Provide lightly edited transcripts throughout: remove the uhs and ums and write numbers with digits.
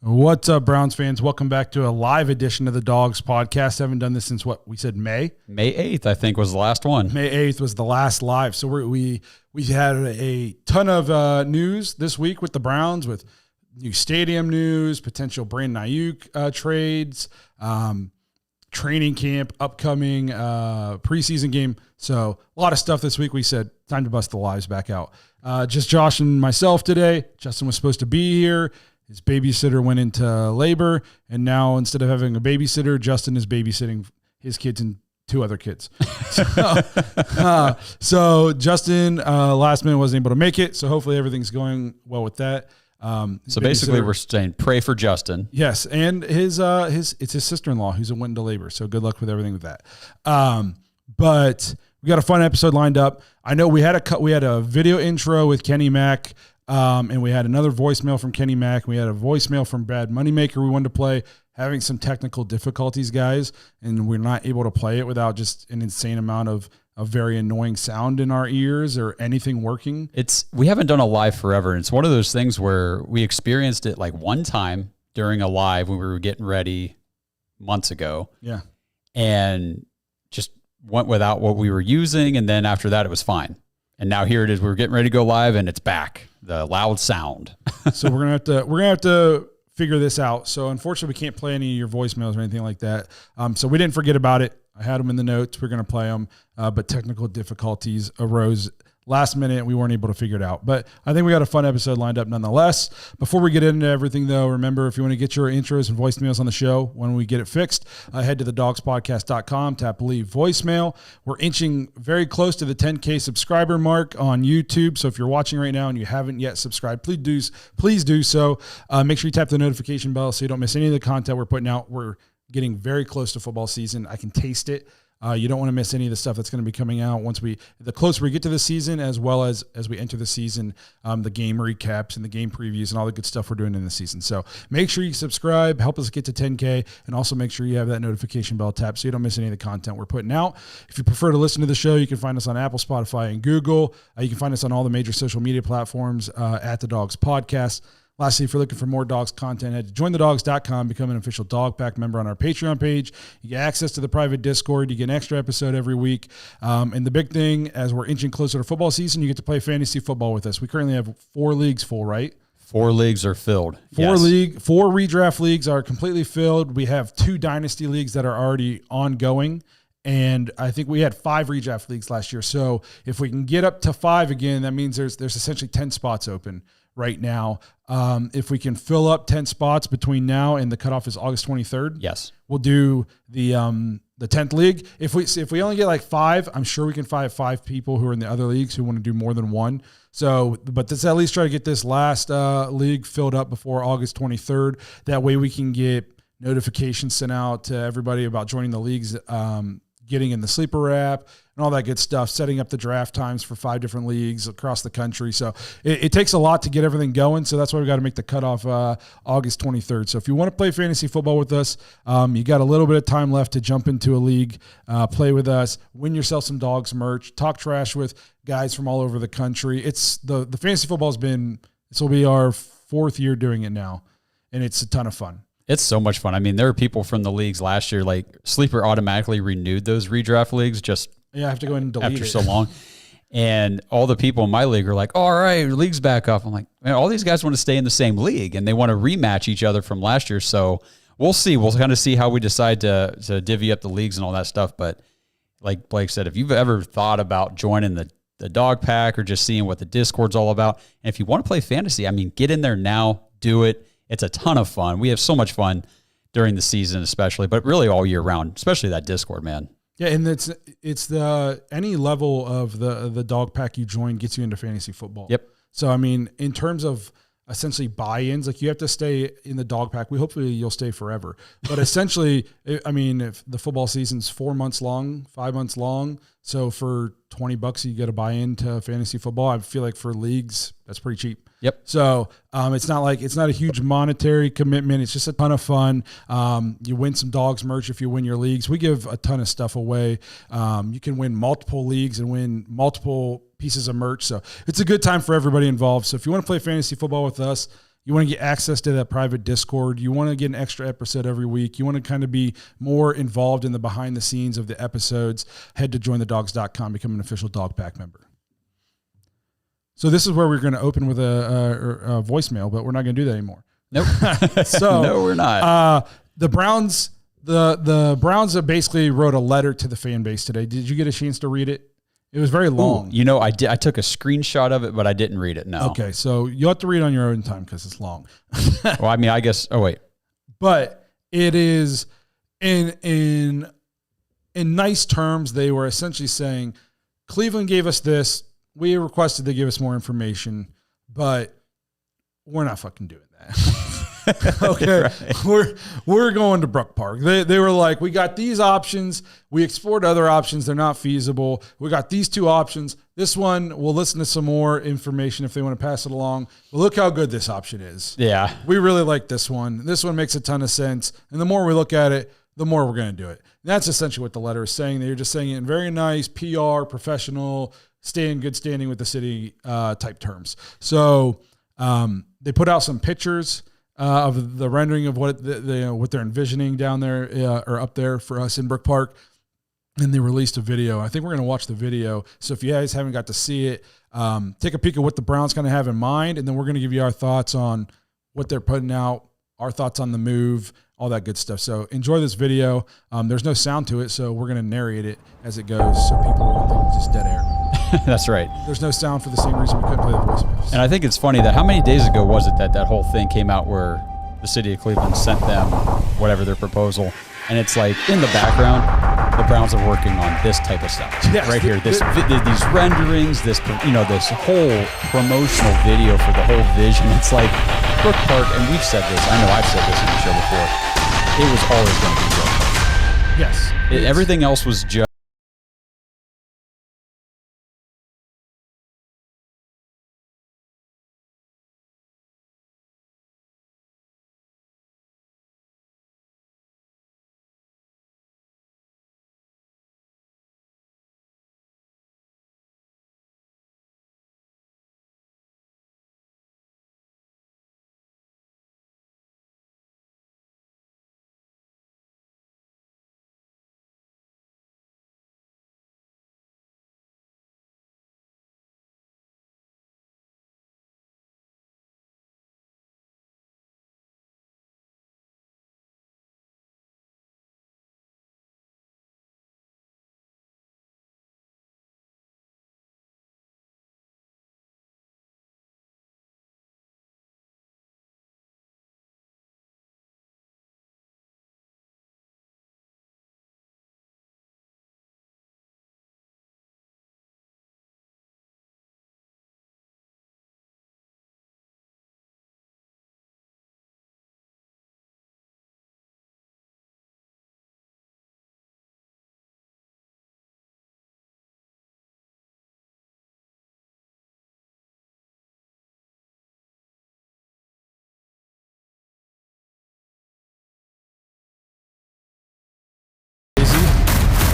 What's up, Browns fans? Welcome back to a live edition of the Dawgs podcast. I haven't done this since what we said, May 8th, I think, was the last one. May 8th was the last live. So we had a ton of news this week with the Browns, with new stadium news, potential Brandon Aiyuk trades, training camp, upcoming preseason game. So a lot of stuff this week. We said time to bust the lives back out. Just Josh and myself today. Justin was supposed to be here. His babysitter went into labor, and now instead of having a babysitter, Justin is babysitting his kids and two other kids. So Justin, last minute, wasn't able to make it, so hopefully everything's going well with that. So basically we're saying pray for Justin. Yes, and it's his sister-in-law who's went into labor, so good luck with everything with that. But we got a fun episode lined up. I know we had a video intro with Kenny Mack. And we had another voicemail from Kenny Mack. We had a voicemail from Brad Moneymaker we wanted to play, having some technical difficulties, guys, and we're not able to play it without just an insane amount of very annoying sound in our ears or anything working. We haven't done a live forever, and it's one of those things where we experienced it like one time during a live when we were getting ready months ago. Yeah. And just went without what we were using, and then after that it was fine. And now here it is. We're getting ready to go live, and it's back. The loud sound. So we're gonna have to figure this out. So unfortunately, we can't play any of your voicemails or anything like that. So we didn't forget about it. I had them in the notes. We're gonna play them, but technical difficulties arose last minute. We weren't able to figure it out, but I think we got a fun episode lined up nonetheless. Before we get into everything, though, remember, if you want to get your intros and voicemails on the show when we get it fixed, head to thedogspodcast.com, tap leave voicemail. We're inching very close to the 10K subscriber mark on YouTube. So if you're watching right now and you haven't yet subscribed, please do so. Make sure you tap the notification bell so you don't miss any of the content we're putting out. We're getting very close to football season. I can taste it. You don't want to miss any of the stuff that's going to be coming out the closer we get to the season, as well as we enter the season, the game recaps and the game previews and all the good stuff we're doing in the season. So make sure you subscribe, help us get to 10K, and also make sure you have that notification bell tapped so you don't miss any of the content we're putting out. If you prefer to listen to the show, you can find us on Apple, Spotify, and Google. You can find us on all the major social media platforms at the Dawgs Podcast. Lastly, if you're looking for more Dawgs content, head to jointhedawgs.com, become an official Dog Pack member on our Patreon page. You get access to the private Discord. You get an extra episode every week. And the big thing, as we're inching closer to football season, you get to play fantasy football with us. We currently have 4 leagues full, right? 4 leagues are filled. 4 redraft leagues are completely filled. We have 2 dynasty leagues that are already ongoing. And I think we had 5 redraft leagues last year. So if we can get up to 5 again, that means there's essentially 10 spots open right now. If we can fill up 10 spots between now and the cutoff is August 23rd, yes, we'll do the 10th league. If we only get like 5, I'm sure we can find 5 people who are in the other leagues who want to do more than one. So, but let's at least try to get this last league filled up before August 23rd. That way we can get notifications sent out to everybody about joining the leagues, getting in the sleeper app and all that good stuff, setting up the draft times for 5 different leagues across the country. So it takes a lot to get everything going. So that's why we got to make the cutoff August 23rd. So if you want to play fantasy football with us, you got a little bit of time left to jump into a league, play with us, win yourself some Dawgs merch, talk trash with guys from all over the country. It's the fantasy football this will be our 4th year doing it now, and it's a ton of fun. It's so much fun. I mean, there are people from the leagues last year, like Sleeper automatically renewed those redraft leagues I have to go in and delete after so long. And all the people in my league are like, all right, league's back up. I'm like, man, all these guys want to stay in the same league and they want to rematch each other from last year. So we'll see. We'll kind of see how we decide to divvy up the leagues and all that stuff. But like Blake said, if you've ever thought about joining the Dog Pack or just seeing what the Discord's all about, and if you want to play fantasy, I mean, get in there now, do it. It's a ton of fun. We have so much fun during the season, especially, but really all year round, especially that Discord, man. Yeah, and it's any level of the Dog Pack you join gets you into fantasy football. Yep. So I mean, in terms of essentially buy-ins, like you have to stay in the Dog Pack. Hopefully you'll stay forever. But essentially, I mean, if the football season's 4 months long, 5 months long, so for $20 you get a buy-in to fantasy football. I feel like for leagues that's pretty cheap. Yep. So it's not a huge monetary commitment. It's just a ton of fun. You win some Dawgs merch if you win your leagues. We give a ton of stuff away. You can win multiple leagues and win multiple pieces of merch. So it's a good time for everybody involved. So if you want to play fantasy football with us, You want to get access to that private Discord. You want to get an extra episode every week. You want to kind of be more involved in the behind the scenes of the episodes. Head to jointhedawgs.com, become an official Dog Pack member. So this is where we're going to open with a voicemail, but we're not going to do that anymore. Nope. So no, we're not. The Browns, the Browns basically wrote a letter to the fan base today. Did you get a chance to read it? It was very long. Ooh, I did. I took a screenshot of it, but I didn't read it. No. Okay, so you'll have to read it on your own time because it's long. Well, I mean, I guess. Oh wait. But it is in nice terms. They were essentially saying, Cleveland gave us this. We requested they give us more information, but we're not fucking doing that. Okay, right. We're going to Brook Park. They were like, we got these options. We explored other options. They're not feasible. We got these two options. This one, we'll listen to some more information if they want to pass it along. But look how good this option is. Yeah. We really like this one. This one makes a ton of sense. And the more we look at it, the more we're going to do it. And that's essentially what the letter is saying. They're just saying it in very nice PR, professional, stay in good standing with the city type terms. So they put out some pictures of the rendering of what what they're envisioning down there or up there for us in Brook Park. And they released a video. I think we're going to watch the video. So if you guys haven't got to see it, take a peek at what the Browns kind of have in mind. And then we're going to give you our thoughts on what they're putting out, our thoughts on the move, all that good stuff. So enjoy this video. There's no sound to it, so we're going to narrate it as it goes so people won't think it's just dead air. That's right. There's no sound for the same reason we couldn't play the voicemails. And I think it's funny that how many days ago was it that whole thing came out where the city of Cleveland sent them whatever their proposal, and it's like in the background, the Browns are working on this type of stuff right here. These renderings, this whole promotional video for the whole vision. It's like Brook Park, and we've said this. I know I've said this in the show before. It was always going to be Brook Park. Yes. Everything else was just.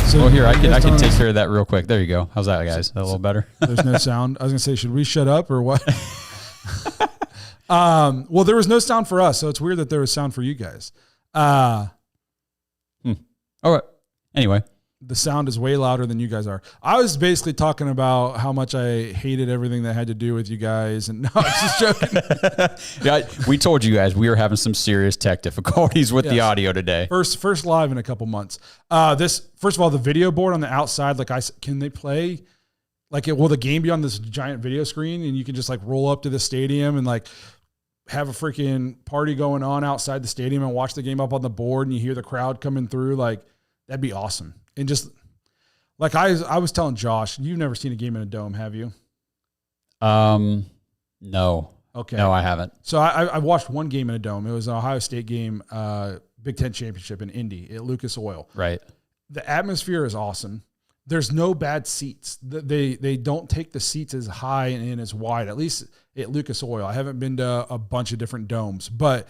So here, I can take care of that real quick. There you go. How's that, guys? A little better? There's no sound. I was going to say, should we shut up or what? Well, there was no sound for us, so it's weird that there was sound for you guys. All right. Anyway. The sound is way louder than you guys are. I was basically talking about how much I hated everything that had to do with you guys. And no, I'm just joking. Yeah, we told you guys we were having some serious tech difficulties with the audio today. First live in a couple months. First of all, the video board on the outside, can they play? Will the game be on this giant video screen and you can just roll up to the stadium and have a freaking party going on outside the stadium and watch the game up on the board and you hear the crowd coming through? That'd be awesome. And just I was telling Josh, you've never seen a game in a dome, have you? No. Okay. No, I haven't. So I watched one game in a dome. It was an Ohio State game, Big Ten championship in Indy at Lucas Oil. Right. The atmosphere is awesome. There's no bad seats. They don't take the seats as high and as wide, at least at Lucas Oil. I haven't been to a bunch of different domes, but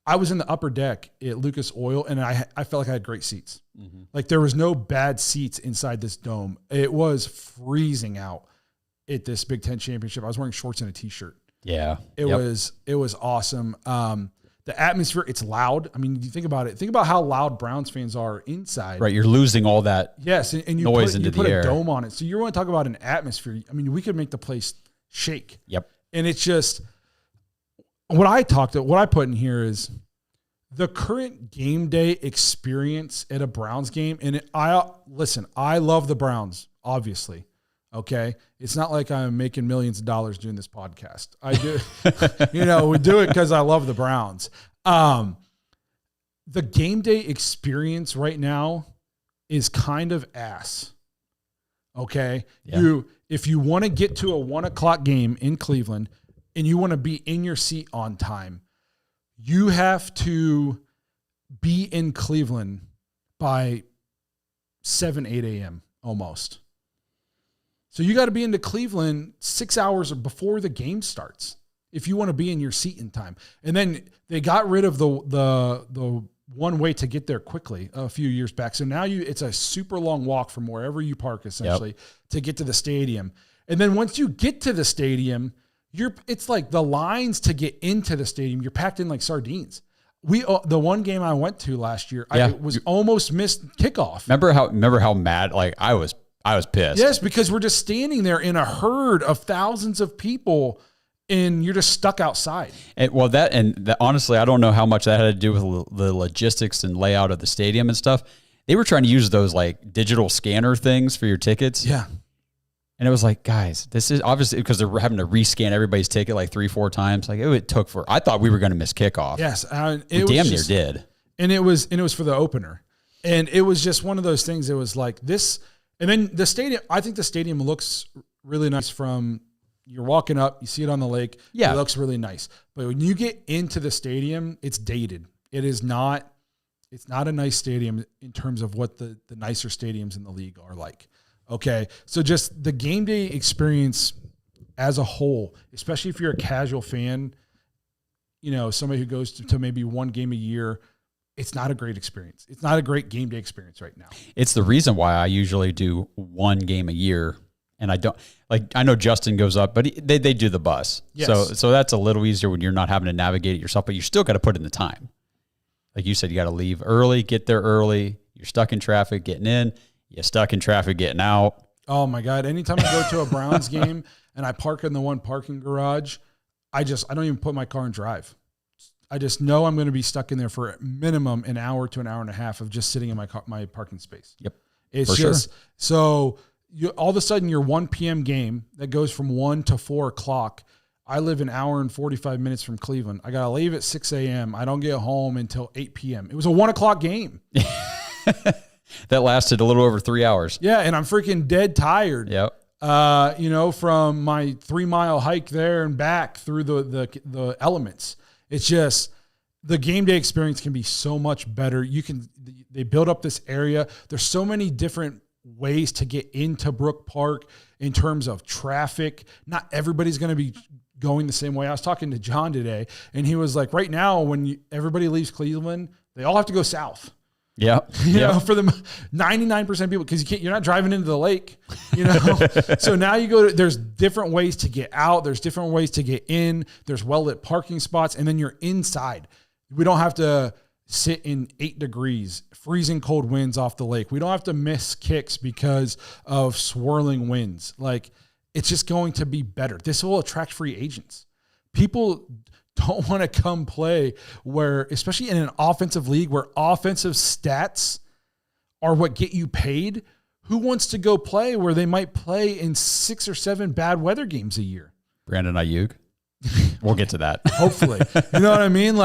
I was in the upper deck at Lucas Oil, and I felt like I had great seats. Mm-hmm. There was no bad seats inside this dome. It was freezing out at this Big Ten championship. I was wearing shorts and a T-shirt. Yeah. It was awesome. The atmosphere, it's loud. I mean, you think about it. Think about how loud Browns fans are inside. Right. You're losing all that and you noise put, into you put the a air. dome on it. So you want to talk about an atmosphere. I mean, we could make the place shake. Yep. And it's just what I put in here is the current game day experience at a Browns game. And I love the Browns, obviously. Okay. It's not like I'm making millions of dollars doing this podcast. I do, we do it because I love the Browns. The game day experience right now is kind of ass. Okay. Yeah. If you want to get to a 1:00 game in Cleveland and you want to be in your seat on time, you have to be in Cleveland by 7, 8 a.m. almost. So you got to be into Cleveland 6 hours before the game starts if you want to be in your seat in time. And then they got rid of the one way to get there quickly a few years back. So now it's a super long walk from wherever you park essentially to get to the stadium. And then once you get to the stadium, it's like the lines to get into the stadium, you're packed in like sardines. The one game I went to last year, I was almost missed kickoff. Remember how mad I was pissed. Yes, because we're just standing there in a herd of thousands of people, and you're just stuck outside. Honestly, I don't know how much that had to do with the logistics and layout of the stadium and stuff. They were trying to use those like digital scanner things for your tickets. Yeah. And it was like, guys, this is obviously because they're having to rescan everybody's ticket like 3-4 times. Like I thought we were going to miss kickoff. Yes. We damn near did. And it was for the opener. And it was just one of those things. It was like this. And then the stadium, I think the stadium looks really nice from you're walking up, you see it on the lake. Yeah. It looks really nice. But when you get into the stadium, it's dated. It's not a nice stadium in terms of what the nicer stadiums in the league are like. Okay. So just the game day experience as a whole, especially if you're a casual fan, somebody who goes to maybe one game a year, it's not a great experience. It's not a great game day experience right now. It's the reason why I usually do one game a year. And I know Justin goes up, but they do the bus. Yes. So that's a little easier when you're not having to navigate it yourself, but you still got to put in the time. Like you said, you got to leave early, get there early. You're stuck in traffic getting in. You're stuck in traffic getting out. Oh my God. Anytime I go to a Browns game and I park in the one parking garage, I don't even put my car in drive. I just know I'm going to be stuck in there for a minimum an hour to an hour and a half of just sitting in my parking space. Yep. It's just so all of a sudden your 1 p.m. game that goes from 1 to 4 o'clock. I live an hour and 45 minutes from Cleveland. I got to leave at 6 a.m. I don't get home until 8 p.m. It was a 1 o'clock game. That lasted a little over 3 hours. Yeah. And I'm freaking dead tired. Yep. From my 3-mile hike there and back through the elements. It's just the game day experience can be so much better. They build up this area. There's so many different ways to get into Brook Park in terms of traffic. Not everybody's going to be going the same way. I was talking to John today, and he was like, right now, when everybody leaves Cleveland, they all have to go south. Yeah. For the 99% of people, because you're not driving into the lake, So now there's different ways to get out. There's different ways to get in. There's well-lit parking spots, and then you're inside. We don't have to sit in 8 degrees, freezing cold winds off the lake. We don't have to miss kicks because of swirling winds. Like, it's just going to be better. This will attract free agents. People don't want to come play especially in an offensive league where offensive stats are what get you paid. Who wants to go play where they might play in 6 or 7 bad weather games a year? Brandon Aiyuk. We'll get to that. Hopefully. You know what I mean?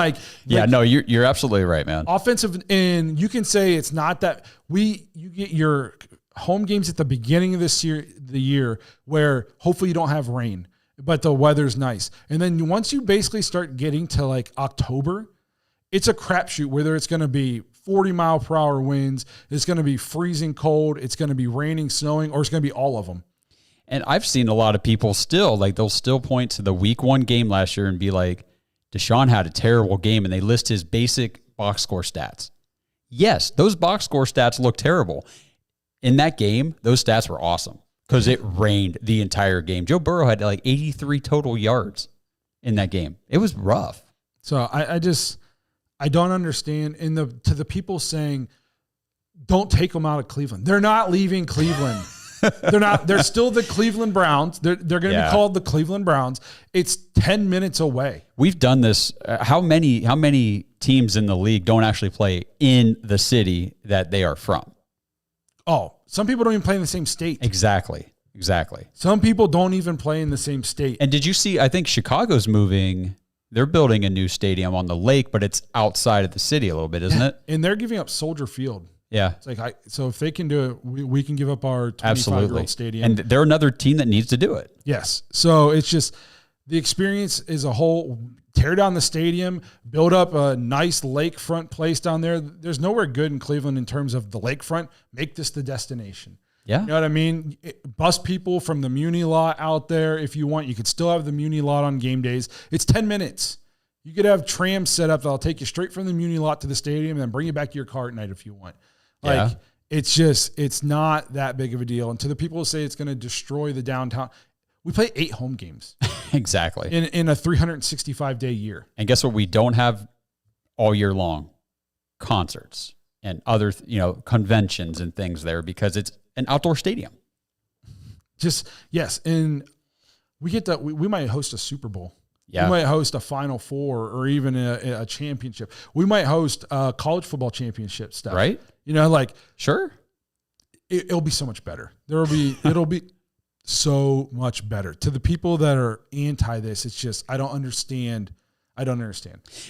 You're absolutely right, man. Offensive, and you can say it's not that you get your home games at the beginning of the year where hopefully you don't have rain, but the weather's nice. And then once you basically start getting to like October, it's a crapshoot whether it's going to be 40-mile-per-hour winds, it's going to be freezing cold, it's going to be raining, snowing, or it's going to be all of them. And I've seen a lot of people they'll still point to the week 1 game last year and be like, Deshaun had a terrible game, and they list his basic box score stats. Yes, those box score stats look terrible. In that game, those stats were awesome because it rained the entire game. Joe Burrow had like 83 total yards. in that game. It was rough. So I don't understand. To the people saying, don't take them out of Cleveland. They're not leaving Cleveland. They're still the Cleveland Browns. They're going to be called the Cleveland Browns. It's 10 minutes away. We've done this. How many teams in the league don't actually play in the city that they are from? Oh, some people don't even play in the same state. Exactly. Some people don't even play in the same state. And did you see, I think Chicago's moving, they're building a new stadium on the lake, but it's outside of the city a little bit, isn't it? And they're giving up Soldier Field. Yeah. It's like, so if they can do it, we can give up our 25-year-old stadium. And they're another team that needs to do it. Yes. So it's just the experience is a whole, tear down the stadium, build up a nice lakefront place down there. There's nowhere good in Cleveland in terms of the lakefront. Make this the destination. Yeah. You know what I mean? Bus people from the Muni lot out there if you want. You could still have the Muni lot on game days. It's 10 minutes. You could have trams set up that'll take you straight from the Muni lot to the stadium and then bring you back to your car at night if you want. Like, it's not that big of a deal. And to the people who say it's going to destroy the downtown, we play 8 home games. Exactly. In a 365-day year. And guess what? We don't have all year long concerts and other, conventions and things there because it's an outdoor stadium. Yes. And we might host a Super Bowl. Yeah. We might host a Final Four or even a championship. We might host a college football championship stuff. Right. Sure. It'll be so much better. It'll be so much better. To the people that are anti this, it's just, I don't understand.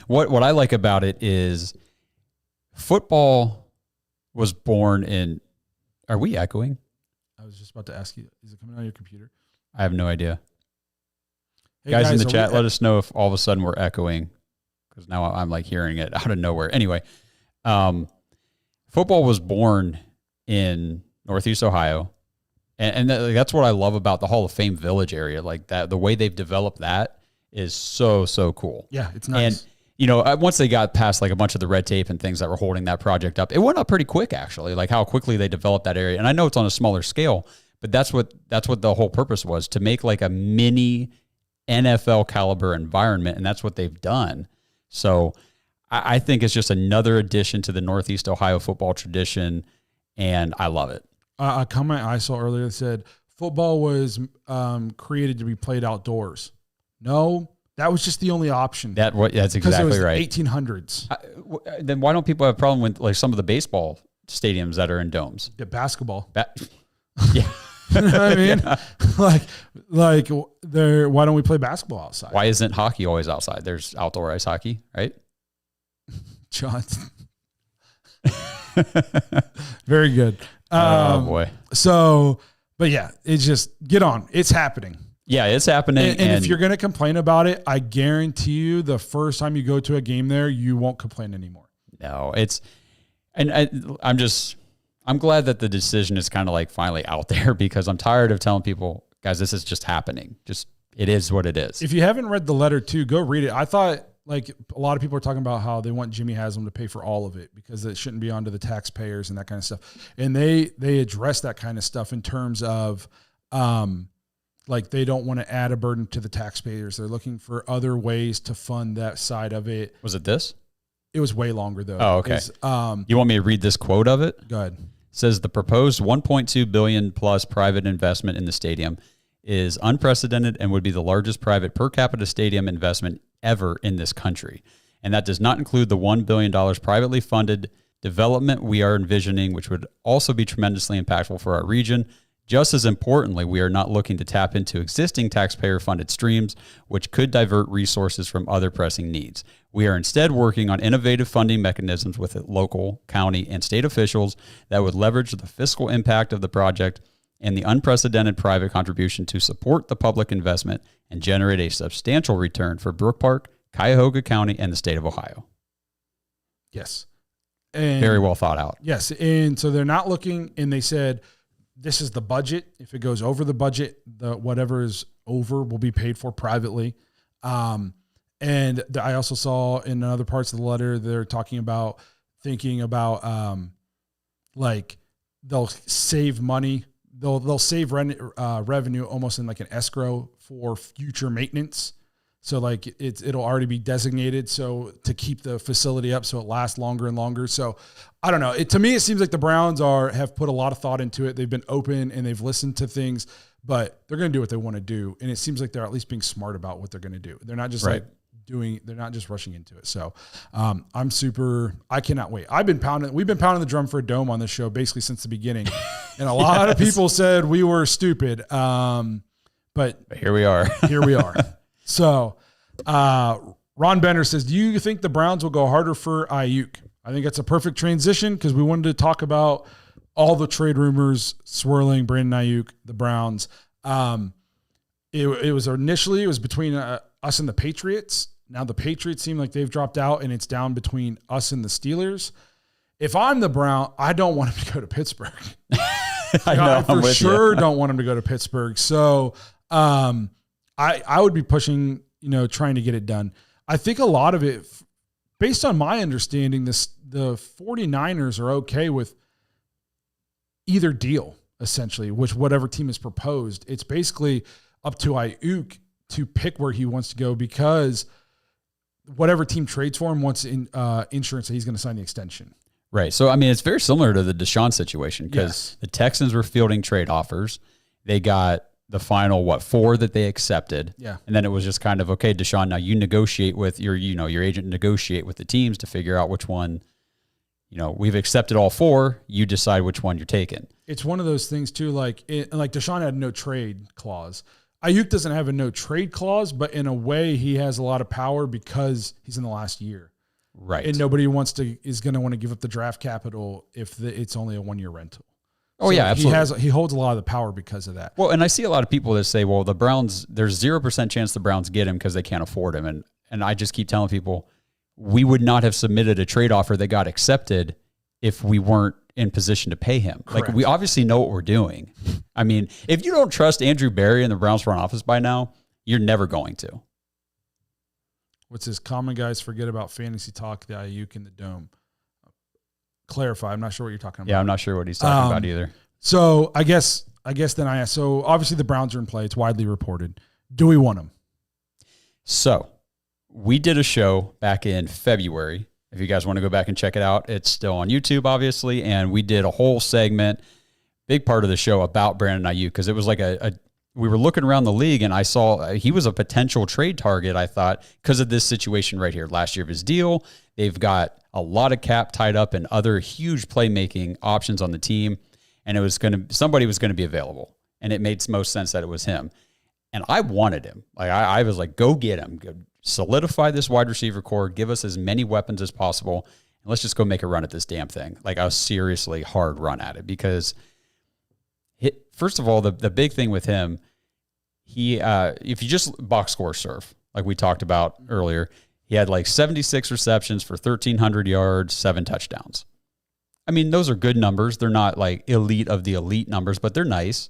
What I like about it is football was born in, are we echoing? I was just about to ask you, is it coming out of your computer? I have no idea. Hey guys in the chat, let us know if all of a sudden we're echoing because now I'm like hearing it out of nowhere. Anyway, football was born in Northeast Ohio, and that's what I love about the Hall of Fame Village area. Like that, the way they've developed that is so cool. Yeah, it's nice. And once they got past like a bunch of the red tape and things that were holding that project up, it went up pretty quick actually. Like how quickly they developed that area. And I know it's on a smaller scale, but that's what the whole purpose was, to make like a mini NFL caliber environment, and that's what they've done. So I think it's just another addition to the Northeast Ohio football tradition, and I love it. A comment I saw earlier that said football was created to be played outdoors. No, that was just the only option. That's exactly it was right. 1800s. Then why don't people have a problem with like some of the baseball stadiums that are in domes? Yeah, basketball. Yeah. You know what I mean? Like why don't we play basketball outside? Why isn't hockey always outside? There's outdoor ice hockey, right? John. Very good. Oh boy. So, but yeah, it's just get on. It's happening. Yeah, it's happening. And if you're going to complain about it, I guarantee you the first time you go to a game there, you won't complain anymore. No, I'm glad that the decision is kind of like finally out there because I'm tired of telling people, guys, this is just happening. It is what it is. If you haven't read the letter too, go read it. I thought like a lot of people are talking about how they want Jimmy Haslam to pay for all of it because it shouldn't be onto the taxpayers and that kind of stuff. And they address that kind of stuff in terms of like they don't want to add a burden to the taxpayers. They're looking for other ways to fund that side of it. Was it this? It was way longer though. Oh, okay. You want me to read this quote of it? Go ahead. It says the proposed $1.2 billion plus private investment in the stadium is unprecedented and would be the largest private per capita stadium investment ever in this country. And that does not include the $1 billion privately funded development we are envisioning, which would also be tremendously impactful for our region. Just as importantly, we are not looking to tap into existing taxpayer-funded streams, which could divert resources from other pressing needs. We are instead working on innovative funding mechanisms with local, county, and state officials that would leverage the fiscal impact of the project and the unprecedented private contribution to support the public investment and generate a substantial return for Brook Park, Cuyahoga County, and the state of Ohio. Yes. And very well thought out. Yes. And so they're not looking, and they said, this is the budget. If it goes over the budget, whatever is over will be paid for privately. And I also saw in other parts of the letter, they're talking about thinking about like they'll save money. They'll save revenue almost in like an escrow for future maintenance. So like it'll already be designated so to keep the facility up so it lasts longer and longer. So I don't know. To me, it seems like the Browns have put a lot of thought into it. They've been open and they've listened to things, but they're going to do what they want to do. And it seems like they're at least being smart about what they're going to do. They're not just they're not just rushing into it. So I cannot wait. We've been pounding the drum for a dome on this show basically since the beginning. And a lot of people said we were stupid. But here we are. Here we are. So Ron Bender says, do you think the Browns will go harder for Aiyuk? I think that's a perfect transition because we wanted to talk about all the trade rumors swirling Brandon Aiyuk, the Browns. It was between us and the Patriots. Now the Patriots seem like they've dropped out, and it's down between us and the Steelers. If I'm the Brown, I don't want him to go to Pittsburgh. I for sure don't want him to go to Pittsburgh. So I would be pushing, trying to get it done. I think a lot of it, based on my understanding, the 49ers are okay with either deal, essentially, which whatever team is proposed. It's basically up to Aiyuk to pick where he wants to go because whatever team trades for him wants insurance that he's going to sign the extension. Right. So, it's very similar to the Deshaun situation because the Texans were fielding trade offers. They got the final, 4 that they accepted. Yeah. And then it was just kind of, okay, Deshaun, now you negotiate with your agent, negotiate with the teams to figure out which one, we've accepted all 4. You decide which one you're taking. It's one of those things too, like Deshaun had no trade clause. Aiyuk doesn't have a no trade clause, but in a way he has a lot of power because he's in the last year. Right. And nobody is going to want to give up the draft capital if it's only a 1-year rental. Oh, yeah, absolutely. He holds a lot of the power because of that. Well, and I see a lot of people that say, well, the Browns, there's 0% chance the Browns get him because they can't afford him. And I just keep telling people, we would not have submitted a trade offer that got accepted if we weren't in position to pay him. Correct. Like, we obviously know what we're doing. If you don't trust Andrew Berry in the Browns front office by now, you're never going to. What's this? Common guys forget about fantasy talk, the Aiyuk in the dome. Clarify. I'm not sure what you're talking about. Yeah, I'm not sure what he's talking about either. So I guess then I ask. So obviously the Browns are in play. It's widely reported. Do we want them? So we did a show back in February. If you guys want to go back and check it out, it's still on YouTube, obviously. And we did a whole segment, big part of the show about Brandon Aiyuk because it was like we were looking around the league and I saw he was a potential trade target, I thought, because of this situation right here. Last year of his deal, they've got a lot of cap tied up and other huge playmaking options on the team. And somebody was going to be available. And it made most sense that it was him. And I wanted him. Like I was like, go get him. Go solidify this wide receiver core. Give us as many weapons as possible. And let's just go make a run at this damn thing. Like a seriously hard run at it. Because first of all, the big thing with him, if you just box score surf, like we talked about earlier, he had like 76 receptions for 1,300 yards, 7 touchdowns. Those are good numbers. They're not like elite of the elite numbers, but they're nice.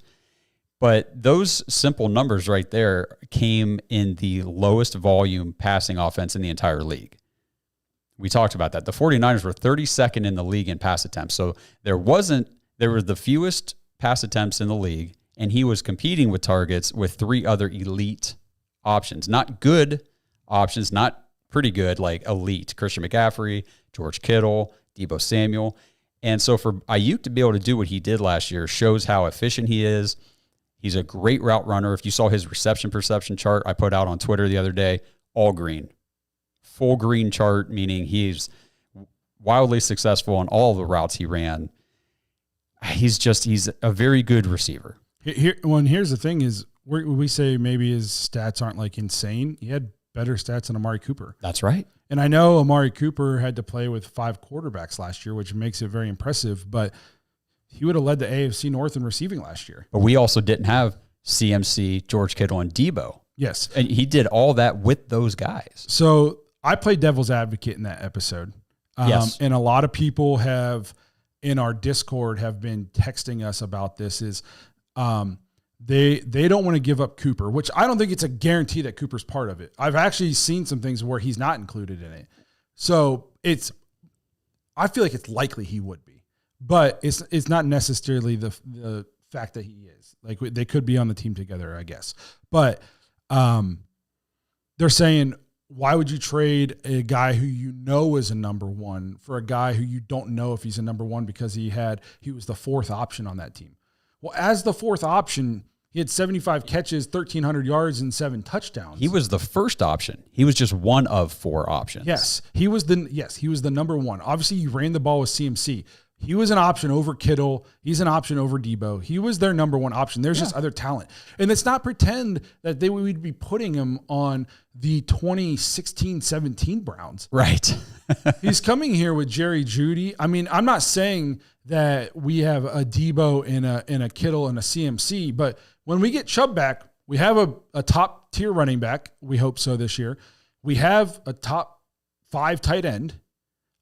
But those simple numbers right there came in the lowest volume passing offense in the entire league. We talked about that. The 49ers were 32nd in the league in pass attempts. So there were the fewest pass attempts in the league, and he was competing with targets with 3 other elite options. Not good options, not pretty good, like elite. Christian McCaffrey, George Kittle, Deebo Samuel. And so for Aiyuk to be able to do what he did last year shows how efficient he is. He's a great route runner. If you saw his reception perception chart I put out on Twitter the other day, all green. Full green chart, meaning he's wildly successful on all the routes he ran. He's a very good receiver. Here's the thing is, we say maybe his stats aren't like insane. He had better stats than Amari Cooper. That's right. And I know Amari Cooper had to play with 5 quarterbacks last year, which makes it very impressive, but he would have led the AFC North in receiving last year. But we also didn't have CMC, George Kittle, and Deebo. Yes. And he did all that with those guys. So I played devil's advocate in that episode. Yes. And a lot of people in our Discord have been texting us about this they don't want to give up Cooper, which I don't think it's a guarantee that Cooper's part of it. I've actually seen some things where he's not included in it. So I feel like it's likely he would be, but it's not necessarily the fact that he is. Like they could be on the team together, I guess. But they're they're saying, why would you trade a guy who you know is a number one for a guy who you don't know if he's a number one because he was the fourth option on that team? Well, as the fourth option, he had 75 catches, 1,300 yards, and 7 touchdowns. He was the first option. He was just one of 4 options. Yes, he was the number one. Obviously, you ran the ball with CMC. He was an option over Kittle. He's an option over Debo. He was their number one option. There's just other talent. And let's not pretend that we'd be putting him on the 2016-17 Browns. Right. He's coming here with Jerry Jeudy. I mean, I'm not saying that we have a Debo and a Kittle and a CMC, but when we get Chubb back, we have a top tier running back. We hope so this year. We have a top 5 tight end.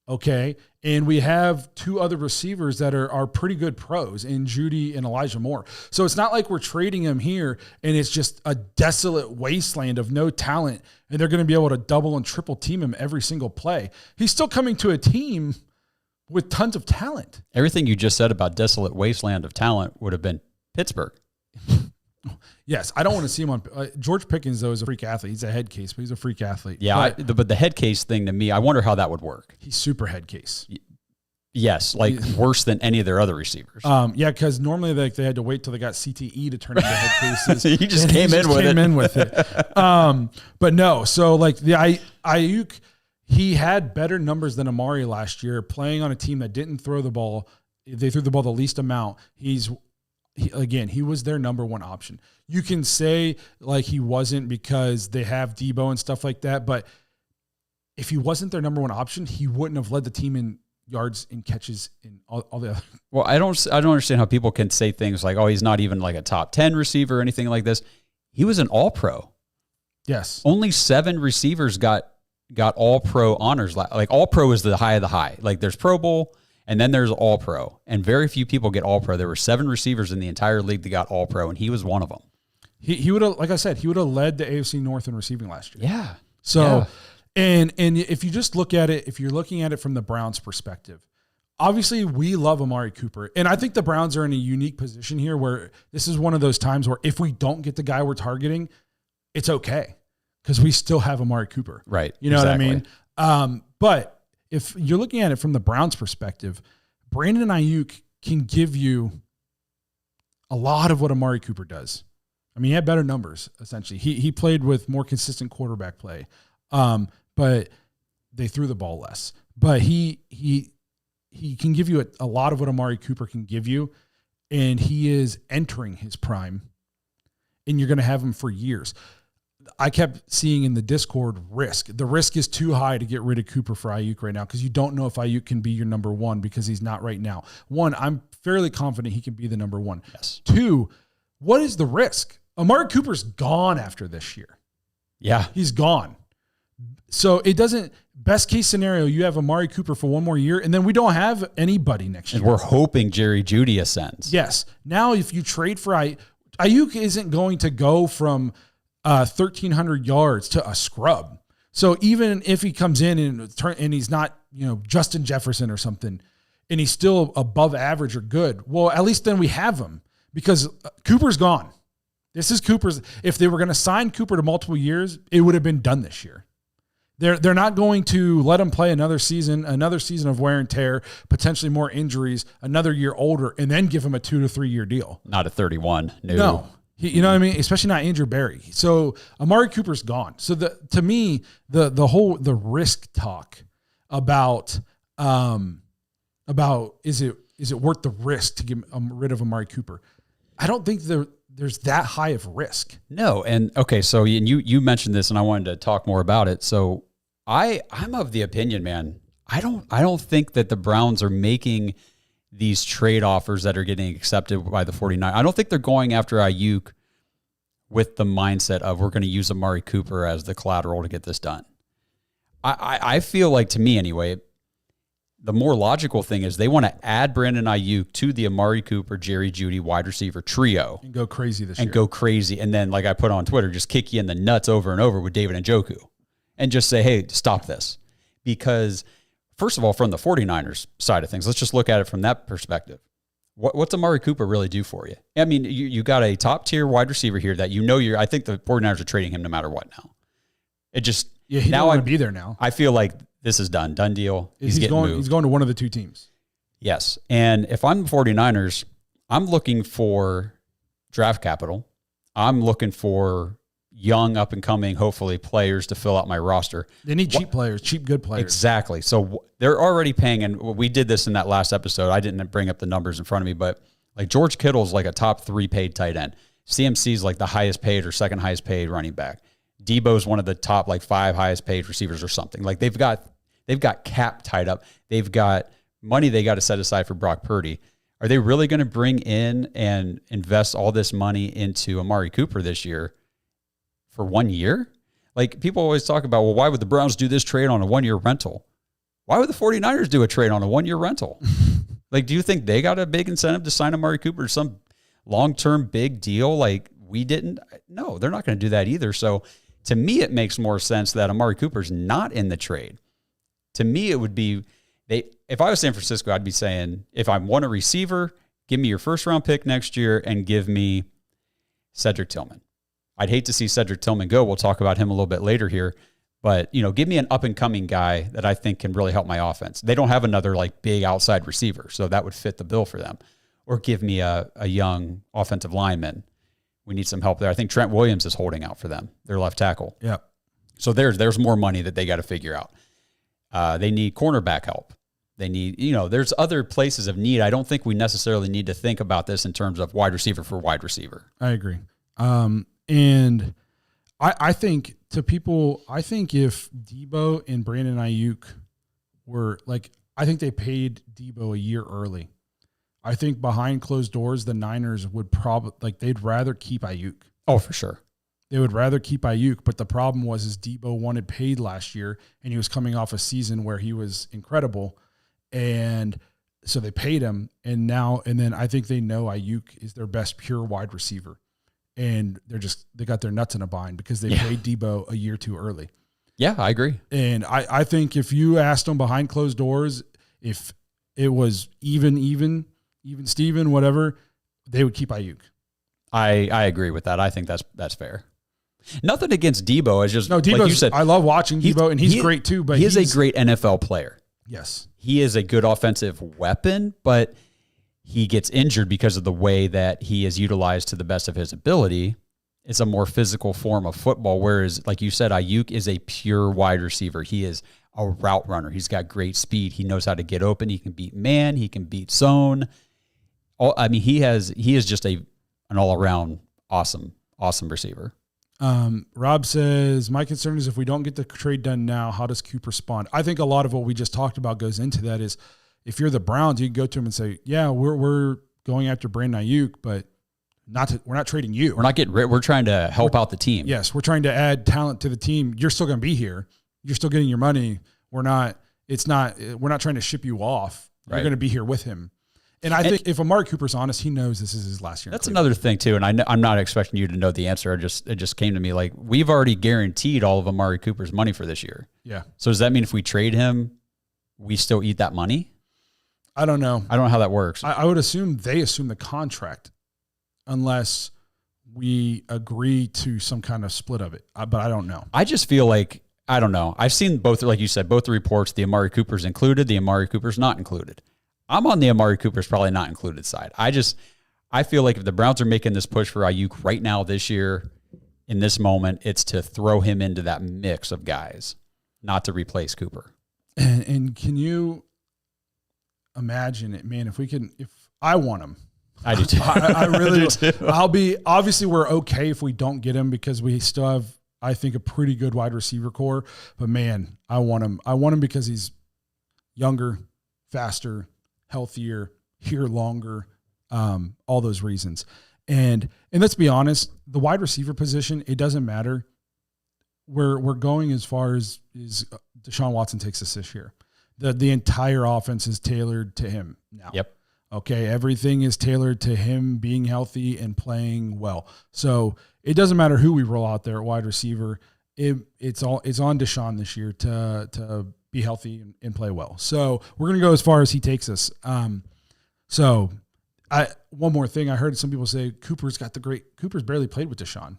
Okay. And we have 2 other receivers that are pretty good pros in Jeudy and Elijah Moore. So it's not like we're trading him here and it's just a desolate wasteland of no talent and they're going to be able to double and triple team him every single play. He's still coming to a team with tons of talent. Everything you just said about desolate wasteland of talent would have been Pittsburgh. Yes, I don't want to see him on George Pickens, though, is a freak athlete. He's a head case, but he's a freak athlete. Yeah, but the head case thing to me, I wonder how that would work. He's super head case. Yes, like worse than any of their other receivers. Yeah, because normally they had to wait till they got CTE to turn into head cases. He just came in with it. But no, so like the Aiyuk, he had better numbers than Amari last year, playing on a team that didn't throw the ball. They threw the ball the least amount. He was their number one option. You can say like he wasn't because they have Debo and stuff like that, but if he wasn't their number one option, he wouldn't have led the team in yards and catches in all the other. Well, I don't understand how people can say things like, oh, he's not even like a top 10 receiver or anything like this. He was an all-pro. Yes. Only 7 receivers got all-pro honors. Like all-pro is the high of the high. Like there's Pro Bowl, and then there's All-Pro, and very few people get All-Pro. There were 7 receivers in the entire league that got All-Pro, and he was one of them. He would have, like I said, he would have led the AFC North in receiving last year. Yeah. So, and if you just look at it, if you're looking at it from the Browns' perspective, obviously we love Amari Cooper, and I think the Browns are in a unique position here where this is one of those times where if we don't get the guy we're targeting, it's okay because we still have Amari Cooper. Right. You know what I mean? But if you're looking at it from the Browns' perspective, Brandon Aiyuk can give you a lot of what Amari Cooper does. I mean, he had better numbers, essentially. He played with more consistent quarterback play, but they threw the ball less. But he can give you a lot of what Amari Cooper can give you, and he is entering his prime, and you're going to have him for years. I kept seeing in the Discord risk. The risk is too high to get rid of Cooper for Aiyuk right now because you don't know if Aiyuk can be your number one because he's not right now. 1, I'm fairly confident he can be the number 1. Yes. 2, what is the risk? Amari Cooper's gone after this year. Yeah. He's gone. So it doesn't – best case scenario, you have Amari Cooper for 1 more year, and then we don't have anybody next year. And we're hoping Jerry Jeudy ascends. Yes. Now if you trade for Aiyuk isn't going to go from 1,300 yards to a scrub. So even if he comes in and he's not, Justin Jefferson or something, and he's still above average or good, well, at least then we have him because Cooper's gone. This is Cooper's. If they were going to sign Cooper to multiple years, it would have been done this year. They're not going to let him play another season of wear and tear, potentially more injuries, another year older, and then give him a 2 to 3 year deal. Not at 31. No. You know what I mean? Especially not Andrew Berry. So Amari Cooper's gone. So to me, the risk talk about is it worth the risk to get rid of Amari Cooper? I don't think there's that high of risk. No. And okay, so you mentioned this and I wanted to talk more about it. So I'm of the opinion, man, I don't think that the Browns are making these trade offers that are getting accepted by the 49ers. I don't think they're going after Aiyuk with the mindset of we're going to use Amari Cooper as the collateral to get this done. I feel like, to me anyway, the more logical thing is they want to add Brandon Aiyuk to the Amari Cooper, Jerry Jeudy wide receiver trio. And go crazy this year. And go crazy. And then, like I put on Twitter, just kick you in the nuts over and over with David Njoku. And just say, hey, stop this. Because, first of all, from the 49ers side of things, let's just look at it from that perspective. What's Amari Cooper really do for you? I mean, you got a top-tier wide receiver here that I think the 49ers are trading him no matter what now. It just he now don't want to be there now. I feel like this is done deal. He's getting going. moved. He's going to one of the two teams. Yes, and if I'm the 49ers, I'm looking for draft capital. I'm looking for young, up-and-coming, hopefully, players to fill out my roster. They need cheap players, cheap, good players. Exactly. So they're already paying, and we did this in that last episode. I didn't bring up the numbers in front of me, but like George Kittle's like a top 3 paid tight end. CMC's like the highest paid or second highest paid running back. Debo's one of the top like 5 highest paid receivers or something. Like they've got cap tied up. They've got money they got to set aside for Brock Purdy. Are they really going to bring in and invest all this money into Amari Cooper this year for 1 year? Like people always talk about, well, why would the Browns do this trade on a 1-year rental? Why would the 49ers do a trade on a 1-year rental? Like, do you think they got a big incentive to sign Amari Cooper, some long-term big deal like we didn't? No, they're not going to do that either. So to me, it makes more sense that Amari Cooper's not in the trade. To me, it would be, if I was San Francisco, I'd be saying, if I want a receiver, give me your first-round pick next year and give me Cedric Tillman. I'd hate to see Cedric Tillman go. We'll talk about him a little bit later here. But, give me an up-and-coming guy that I think can really help my offense. They don't have another, like, big outside receiver, so that would fit the bill for them. Or give me a young offensive lineman. We need some help there. I think Trent Williams is holding out for them, their left tackle. Yeah. So there's more money that they got to figure out. They need cornerback help. They need, there's other places of need. I don't think we necessarily need to think about this in terms of wide receiver for wide receiver. I agree. And I think if Debo and Brandon Aiyuk were like, I think they paid Debo a year early. I think behind closed doors, the Niners would probably they'd rather keep Aiyuk. Oh, for sure. They would rather keep Aiyuk, but the problem was Debo wanted paid last year, and he was coming off a season where he was incredible, and so they paid him, and then I think they know Aiyuk is their best pure wide receiver, and they got their nuts in a bind because they paid Debo a year too early. Yeah, I agree. And I think if you asked them behind closed doors, if it was even Steven, whatever, they would keep Aiyuk. I agree with that. I think that's fair. Nothing against Debo. It's just, no, Debo's, like you said, I love watching Debo, and he's great too. But he's a great NFL player. Yes. He is a good offensive weapon, but he gets injured because of the way that he is utilized to the best of his ability. It's a more physical form of football, whereas, like you said, Aiyuk is a pure wide receiver. He is a route runner. He's got great speed. He knows how to get open. He can beat man. He can beat zone. He is just an all-around awesome receiver. Rob says, my concern is if we don't get the trade done now, how does Coop respond? I think a lot of what we just talked about goes into that is if you're the Browns, you can go to him and say, yeah, we're going after Brandon Aiyuk, but we're not trading you. We're not getting rid. We're trying to help out the team. Yes. We're trying to add talent to the team. You're still going to be here. You're still getting your money. We're not trying to ship you off. Right. You're going to be here with him. And I think if Amari Cooper's honest, he knows this is his last year. That's another thing too, and I'm not expecting you to know the answer. It just came to me like we've already guaranteed all of Amari Cooper's money for this year. Yeah. So does that mean if we trade him, we still eat that money? I don't know. I don't know how that works. I would assume they assume the contract, unless we agree to some kind of split of it. But I don't know. I just feel like I don't know. I've seen both, like you said, both the reports. The Amari Cooper's included. The Amari Cooper's not included. I'm on the Amari Cooper's probably not included side. I feel like if the Browns are making this push for Aiyuk right now this year, in this moment, it's to throw him into that mix of guys, not to replace Cooper. And can you imagine it, man? If I want him, I do too. I really do. Obviously we're okay if we don't get him because we still have, I think, a pretty good wide receiver core. But man, I want him. I want him because he's younger, faster, healthier, here longer, all those reasons. And let's be honest, the wide receiver position, it doesn't matter. We're going as far as Deshaun Watson takes us this year. The entire offense is tailored to him now. Yep. Okay, everything is tailored to him being healthy and playing well. So it doesn't matter who we roll out there at wide receiver. It's on Deshaun this year to be healthy and play well. So we're going to go as far as he takes us. One more thing. I heard some people say Cooper's barely played with Deshaun.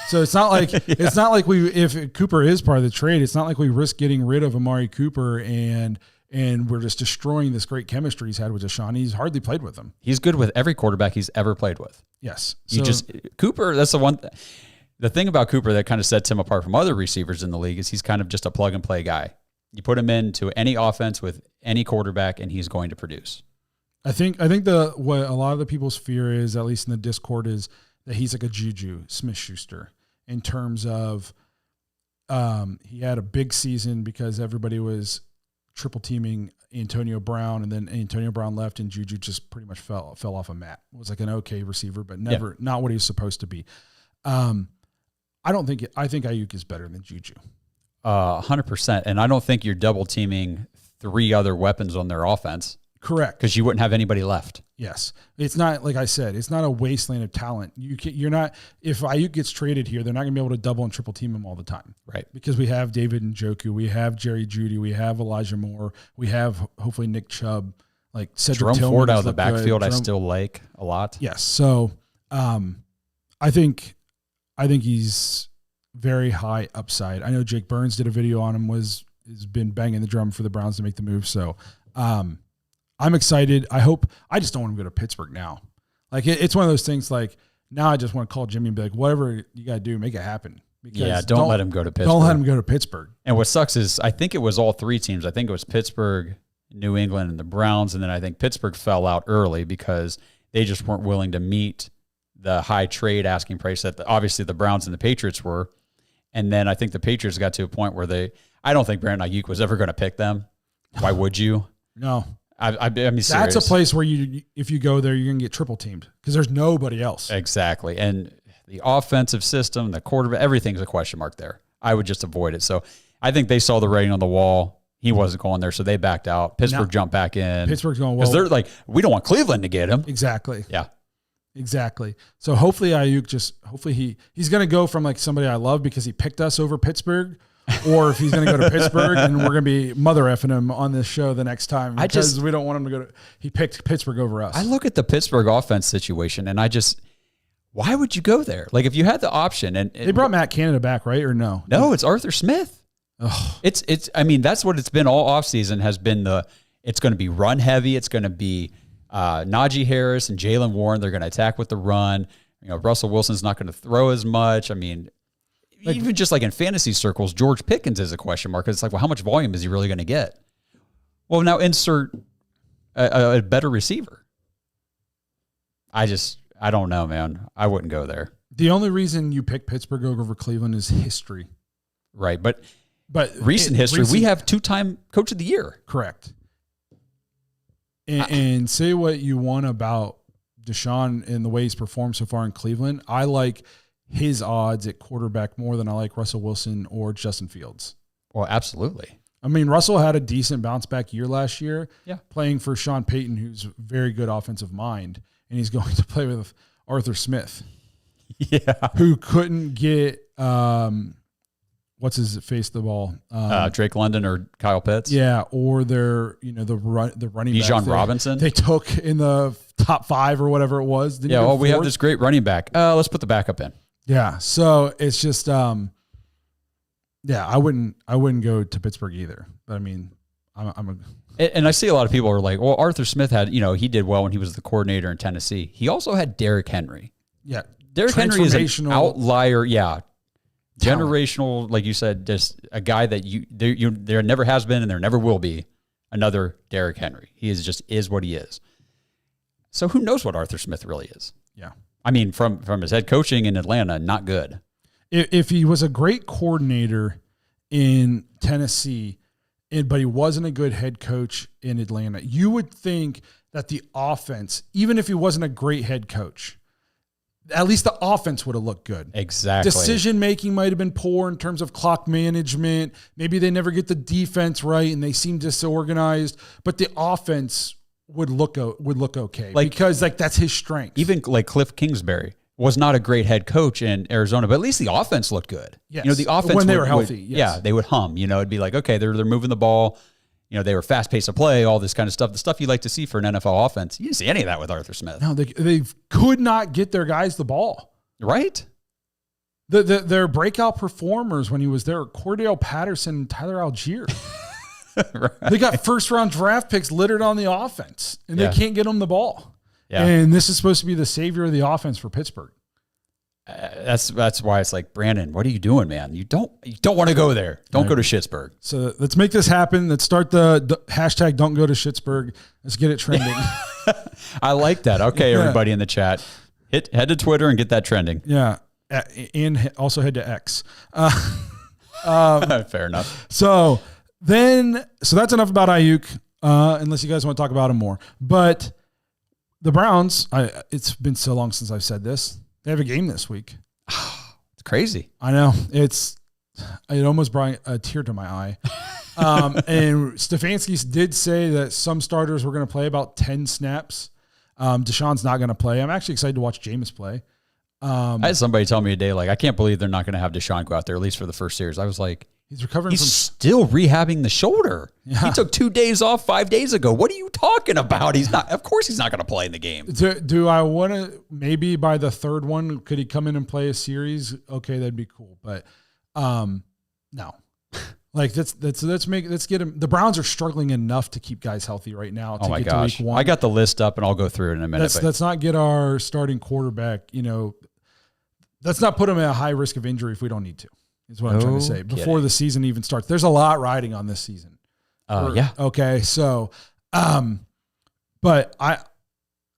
So it's not like it's not like if Cooper is part of the trade, it's not like we risk getting rid of Amari Cooper and we're just destroying this great chemistry he's had with Deshaun. He's hardly played with him. He's good with every quarterback he's ever played with. Yes. Cooper, that's the one. The thing about Cooper that kind of sets him apart from other receivers in the league is he's kind of just a plug and play guy. You put him into any offense with any quarterback and he's going to produce. I think what a lot of the people's fear is, at least in the Discord, is that he's like a Juju Smith-Schuster in terms of he had a big season because everybody was triple teaming Antonio Brown, and then Antonio Brown left and Juju just pretty much fell off a mat. Was like an okay receiver, but not what he was supposed to be. I think Aiyuk is better than Juju. 100%. And I don't think you're double teaming 3 other weapons on their offense. Correct. Because you wouldn't have anybody left. Yes. It's not, like I said, it's not a wasteland of talent. You're not, if Aiyuk gets traded here, they're not going to be able to double and triple team him all the time. Right. Because we have David Njoku, we have Jerry Jeudy, we have Elijah Moore, we have hopefully Nick Chubb, like Cedric Jerome Ford out of the backfield, I still like a lot. Yes. So I think he's very high upside. I know Jake Burns did a video on him, has been banging the drum for the Browns to make the move. So I'm excited. I just don't want him to go to Pittsburgh now. Like it's one of those things, like now I just want to call Jimmy and be like, whatever you got to do, make it happen. Because don't let him go to Pittsburgh. Don't let him go to Pittsburgh. And what sucks is I think it was all 3 teams. I think it was Pittsburgh, New England, and the Browns. And then I think Pittsburgh fell out early because they just weren't willing to meet the high trade asking price that obviously the Browns and the Patriots were. And then I think the Patriots got to a point where I don't think Brandon Aiyuk was ever going to pick them. Why would you? No. I mean, serious. That's a place where if you go there, you're going to get triple teamed because there's nobody else. Exactly. And the offensive system, the quarterback, everything's a question mark there. I would just avoid it. So I think they saw the writing on the wall. He wasn't going there, so they backed out. Pittsburgh jumped back in. Pittsburgh's going, well. Because they're like, we don't want Cleveland to get him. Exactly. Yeah. Exactly. So hopefully Aiyuk he's going to go from like somebody I love because he picked us over Pittsburgh, or if he's going to go to Pittsburgh and we're going to be mother effing him on this show the next time because we don't want him to go he picked Pittsburgh over us. I look at the Pittsburgh offense situation and why would you go there? Like if you had the option and they brought Matt Canada back, right? Or no? No, it's Arthur Smith. Oh. I mean, that's what it's been all offseason has been it's going to be run heavy. It's going to be Najee Harris and Jaylen Warren, they're going to attack with the run. Russell Wilson's not going to throw as much. I mean, even just like in fantasy circles, George Pickens is a question mark. It's like, well, how much volume is he really going to get? Well, now insert a better receiver. I don't know, man. I wouldn't go there. The only reason you pick Pittsburgh over Cleveland is history. Right, but recent history, we have 2-time Coach of the Year. Correct. And say what you want about Deshaun and the way he's performed so far in Cleveland. I like his odds at quarterback more than I like Russell Wilson or Justin Fields. Well, absolutely. I mean, Russell had a decent bounce back year last year, yeah, playing for Sean Payton, who's a very good offensive mind, and he's going to play with Arthur Smith, who couldn't get what's his face the ball? Drake London or Kyle Pitts? Yeah, or the running back. Bijan Robinson. They took in the top 5 or whatever it was. Yeah, well, we have this great running back. Let's put the backup in. Yeah, so it's just I wouldn't go to Pittsburgh either. But I mean, and I see a lot of people are like, well, Arthur Smith had, he did well when he was the coordinator in Tennessee. He also had Derrick Henry. Yeah, Derrick Henry is an outlier. Yeah. Generational, like you said, just a guy that there never has been and there never will be another Derrick Henry. He is what he is. So who knows what Arthur Smith really is? Yeah. I mean, from his head coaching in Atlanta, not good. If he was a great coordinator in Tennessee, but he wasn't a good head coach in Atlanta, you would think that the offense, even if he wasn't a great head coach, at least the offense would have looked good. Exactly. Decision-making might have been poor in terms of clock management. Maybe they never get the defense right and they seem disorganized, but the offense would look okay because that's his strength. Even like Cliff Kingsbury was not a great head coach in Arizona, but at least the offense looked good. Yes. The offense when they were healthy. Yes. Yeah, they would hum. It'd be like, okay, they're moving the ball. They were fast pace of play, all this kind of stuff. The stuff you like to see for an NFL offense. You didn't see any of that with Arthur Smith. No, they could not get their guys the ball. Right? Their breakout performers when he was there, Cordell Patterson and Tyler Algier. Right. They got first-round draft picks littered on the offense, and they can't get them the ball. Yeah. And this is supposed to be the savior of the offense for Pittsburgh. That's why it's like, Brandon, what are you doing, man? You don't want to go there. Don't go to Schittsburg. So let's make this happen. Let's start the hashtag don't go to Schittsburg. Let's get it trending. I like that. Okay, everybody in the chat, head to Twitter and get that trending. Yeah, and also head to X. Fair enough. So that's enough about Aiyuk, unless you guys want to talk about him more. But the Browns, it's been so long since I've said this. They have a game this week. It's crazy. I know. It almost brought a tear to my eye. And Stefanski did say that some starters were going to play about 10 snaps. Deshaun's not going to play. I'm actually excited to watch Jameis play. I had somebody tell me today, like, I can't believe they're not going to have Deshaun go out there, at least for the first series. I was like, he's recovering. He's still rehabbing the shoulder. Yeah. He took 2 days off 5 days ago. What are you talking about? He's not. Of course, he's not going to play in the game. Do I want to? Maybe by the third one, could he come in and play a series? Okay, that'd be cool. But no. Like let's get him. The Browns are struggling enough to keep guys healthy right now. Oh my gosh! To week 1. I got the list up, and I'll go through it in a minute. Let's not get our starting quarterback. Let's not put him at a high risk of injury if we don't need to. Is what I'm trying to say before the season even starts. There's a lot riding on this season. Yeah. Okay. So, but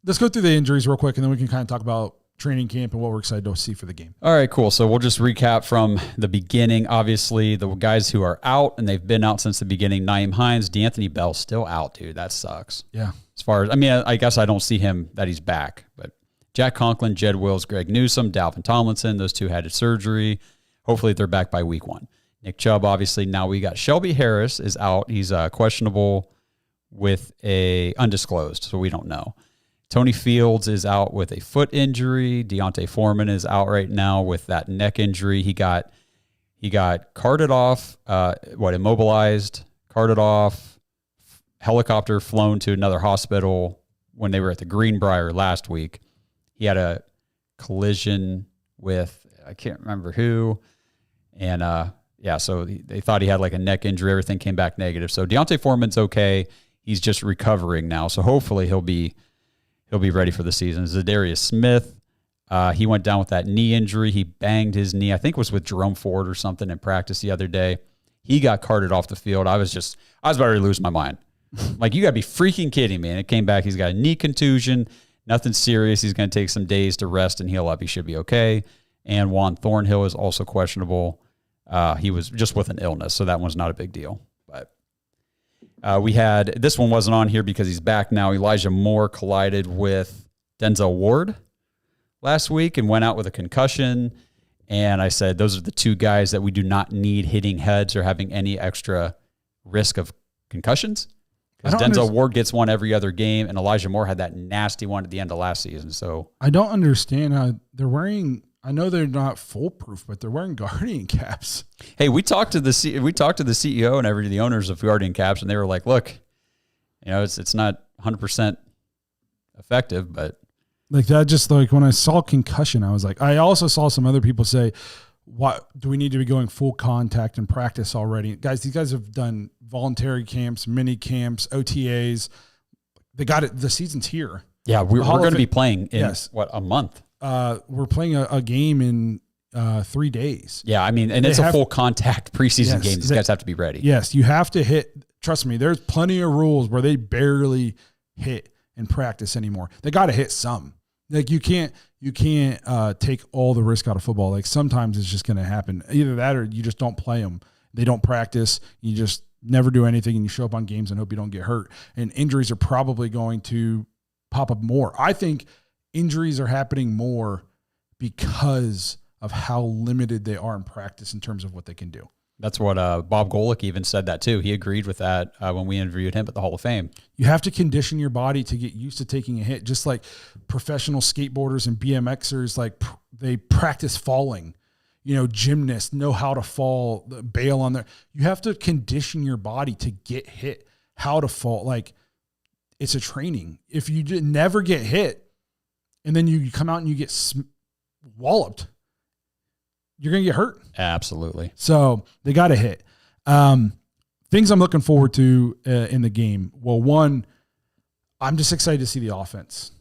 let's go through the injuries real quick, and then we can kind of talk about training camp and what we're excited to see for the game. All right, cool. So we'll just recap from the beginning. Obviously, the guys who are out, and they've been out since the beginning, Nyheim Hines, D'Anthony Bell still out, dude. That sucks. Yeah. As far as, I guess I don't see him that he's back, but Jack Conklin, Jed Wills, Greg Newsome, Dalvin Tomlinson, those two had surgery. Hopefully they're back by week 1. Nick Chubb, obviously, now we got Shelby Harris is out. He's questionable with a undisclosed, so we don't know. Tony Fields is out with a foot injury. Deontay Foreman is out right now with that neck injury. He got carted off, immobilized, carted off, helicopter flown to another hospital when they were at the Greenbrier last week. He had a collision with, I can't remember who. And, so they thought he had like a neck injury. Everything came back negative. So Deontay Foreman's okay. He's just recovering now. So hopefully he'll be ready for the season. Zadarius Smith, he went down with that knee injury. He banged his knee. I think it was with Jerome Ford or something in practice the other day. He got carted off the field. I was about to lose my mind. Like, you got to be freaking kidding me. And it came back. He's got a knee contusion, nothing serious. He's going to take some days to rest and heal up. He should be okay. And Juan Thornhill is also questionable. He was just with an illness, so that one's not a big deal. But we had, this one wasn't on here because he's back now. Elijah Moore collided with Denzel Ward last week and went out with a concussion. And I said, those are the two guys that we do not need hitting heads or having any extra risk of concussions. Because Denzel Ward gets one every other game, and Elijah Moore had that nasty one at the end of last season. So I don't understand how they're wearing, I know they're not foolproof, but they're wearing Guardian caps. Hey, we talked to the CEO and the owners of Guardian caps, and they were like, "Look, it's not 100% effective, but like that." Just like when I saw concussion, I was like, I also saw some other people say, "What do we need to be going full contact in practice already?" Guys, these guys have done voluntary camps, mini camps, OTAs. They got it. The season's here. Yeah, we're going to be playing in a month. We're playing a game in 3 days. Yeah, and it's a full contact preseason game. These guys have to be ready. Yes, you have to hit. Trust me, there's plenty of rules where they barely hit in practice anymore. They got to hit some. Like you can't take all the risk out of football. Like sometimes it's just going to happen. Either that or you just don't play them. They don't practice. You just never do anything, and you show up on games and hope you don't get hurt. And injuries are probably going to pop up more. I think injuries are happening more because of how limited they are in practice in terms of what they can do. That's what Bob Golick even said that too. He agreed with that when we interviewed him at the Hall of Fame. You have to condition your body to get used to taking a hit, just like professional skateboarders and BMXers, like they practice falling. Gymnasts know how to fall, bail on there. You have to condition your body to get hit, how to fall. Like it's a training. If you never get hit and then you come out and you get walloped, you're going to get hurt. Absolutely. So they got to hit. Things I'm looking forward to in the game. Well, one, I'm just excited to see the offense.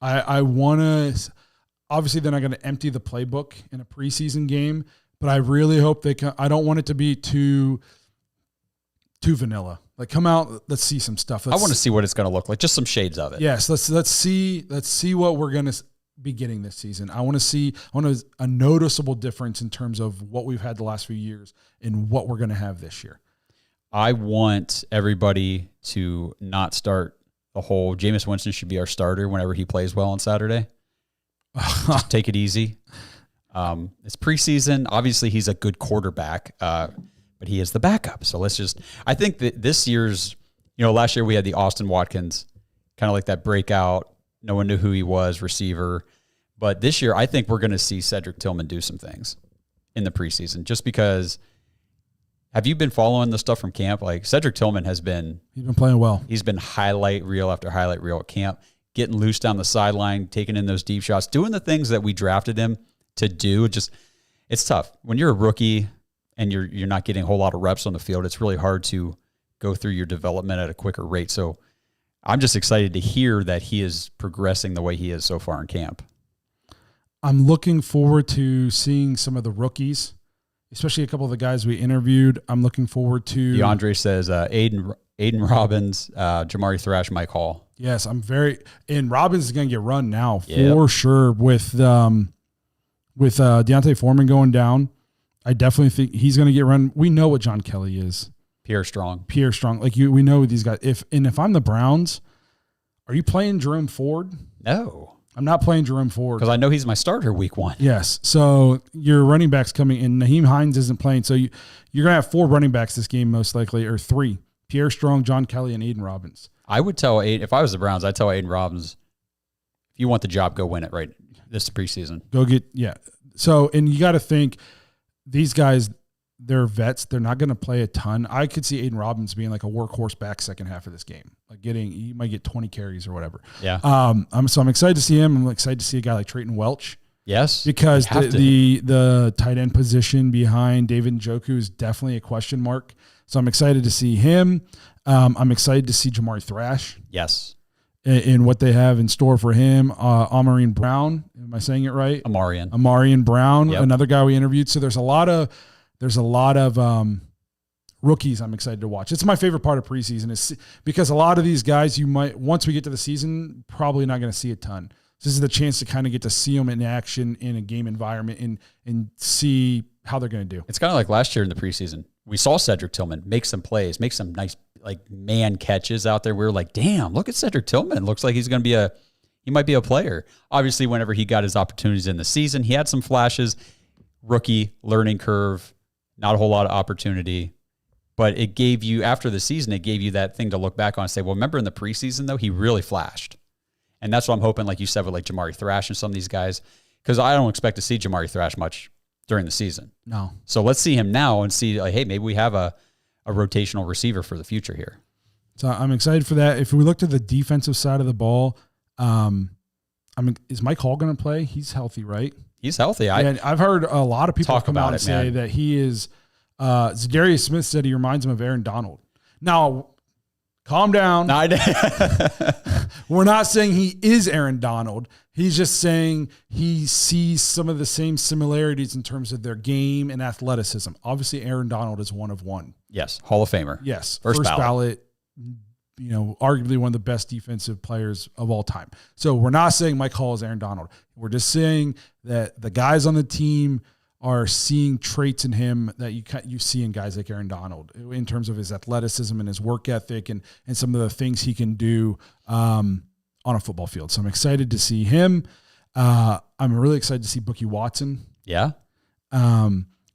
I want to – obviously, they're not going to empty the playbook in a preseason game, but I really hope they can – I don't want it to be too vanilla. Like, come out, let's see some stuff. I want to see what it's going to look like, just some shades of it. Yes, let's see what we're going to be getting this season. I want to see a noticeable difference in terms of what we've had the last few years and what we're going to have this year. I want everybody to not start the whole Jameis Winston should be our starter whenever he plays well on Saturday. Just take it easy. It's preseason. Obviously, he's a good quarterback, but he is the backup. So I think that this year's, last year we had the Austin Watkins, kind of like that breakout. No one knew who he was, receiver. But this year, I think we're going to see Cedric Tillman do some things in the preseason just because. Have you been following the stuff from camp? Like Cedric Tillman he's been playing well. He's been highlight reel after highlight reel at camp, getting loose down the sideline, taking in those deep shots, doing the things that we drafted him to do. It's tough. When you're a rookie and you're not getting a whole lot of reps on the field, it's really hard to go through your development at a quicker rate. So I'm just excited to hear that he is progressing the way he is so far in camp. I'm looking forward to seeing some of the rookies, especially a couple of the guys we interviewed. I'm looking forward to. DeAndre says Aiden Robbins, Jamari Thrash, Mike Hall. Yes, and Robbins is going to get run now for sure with Deontay Foreman going down. I definitely think he's going to get run. We know what John Kelly is. Pierre Strong. We know these guys. If I'm the Browns, are you playing Jerome Ford? No. I'm not playing Jerome Ford. Because I know he's my starter week 1. Yes. So your running backs coming in. Naheem Hines isn't playing. So you're going to have 4 running backs this game most likely, or 3. Pierre Strong, John Kelly, and Aiden Robbins. I would tell if I was the Browns, I'd tell Aiden Robbins, if you want the job, go win it right this preseason. Go get, yeah. So, and you got to think these guys, they're vets. They're not going to play a ton. I could see Aiden Robbins being like a workhorse back second half of this game. Like he might get 20 carries or whatever. Yeah. I'm excited to see him. I'm excited to see a guy like Trayton Welch. Yes. Because the tight end position behind David Njoku is definitely a question mark. So I'm excited to see him. I'm excited to see Jamari Thrash. Yes. In what they have in store for him. Amarian Brown. Am I saying it right? Amarian Brown, another guy we interviewed. So there's a lot of rookies I'm excited to watch. It's my favorite part of preseason is because a lot of these guys you might, once we get to the season, probably not going to see a ton. So this is the chance to kind of get to see them in action in a game environment and see how they're going to do. It's kind of like last year in the preseason. We saw Cedric Tillman make some plays, make some nice man catches out there. We were like, damn, look at Cedric Tillman. Looks like he's going to be he might be a player. Obviously, whenever he got his opportunities in the season, he had some flashes. Rookie, learning curve, not a whole lot of opportunity. But it gave you, after the season, it gave you that thing to look back on and say, well, remember in the preseason, though, he really flashed. And that's what I'm hoping, like you said, with like Jamari Thrash and some of these guys, because I don't expect to see Jamari Thrash much during the season. No. So let's see him now and see, like, hey, maybe we have a rotational receiver for the future here. So I'm excited for that. If we look to the defensive side of the ball, is Mike Hall going to play? He's healthy, right? He's healthy. I've heard a lot of people come out and say man. that he is Zadarius Smith said he reminds him of Aaron Donald. Now, calm down. No, We're not saying he is Aaron Donald. He's just saying he sees some of the same similarities in terms of their game and athleticism. Obviously, Aaron Donald is one of one. Yes, Hall of Famer. Yes, first ballot. Arguably one of the best defensive players of all time. So we're not saying Mike Hall is Aaron Donald. We're just saying that the guys on the team are seeing traits in him that you see in guys like Aaron Donald in terms of his athleticism and his work ethic and some of the things he can do on a football field. So I'm excited to see him. I'm really excited to see Bookie Watson. Yeah.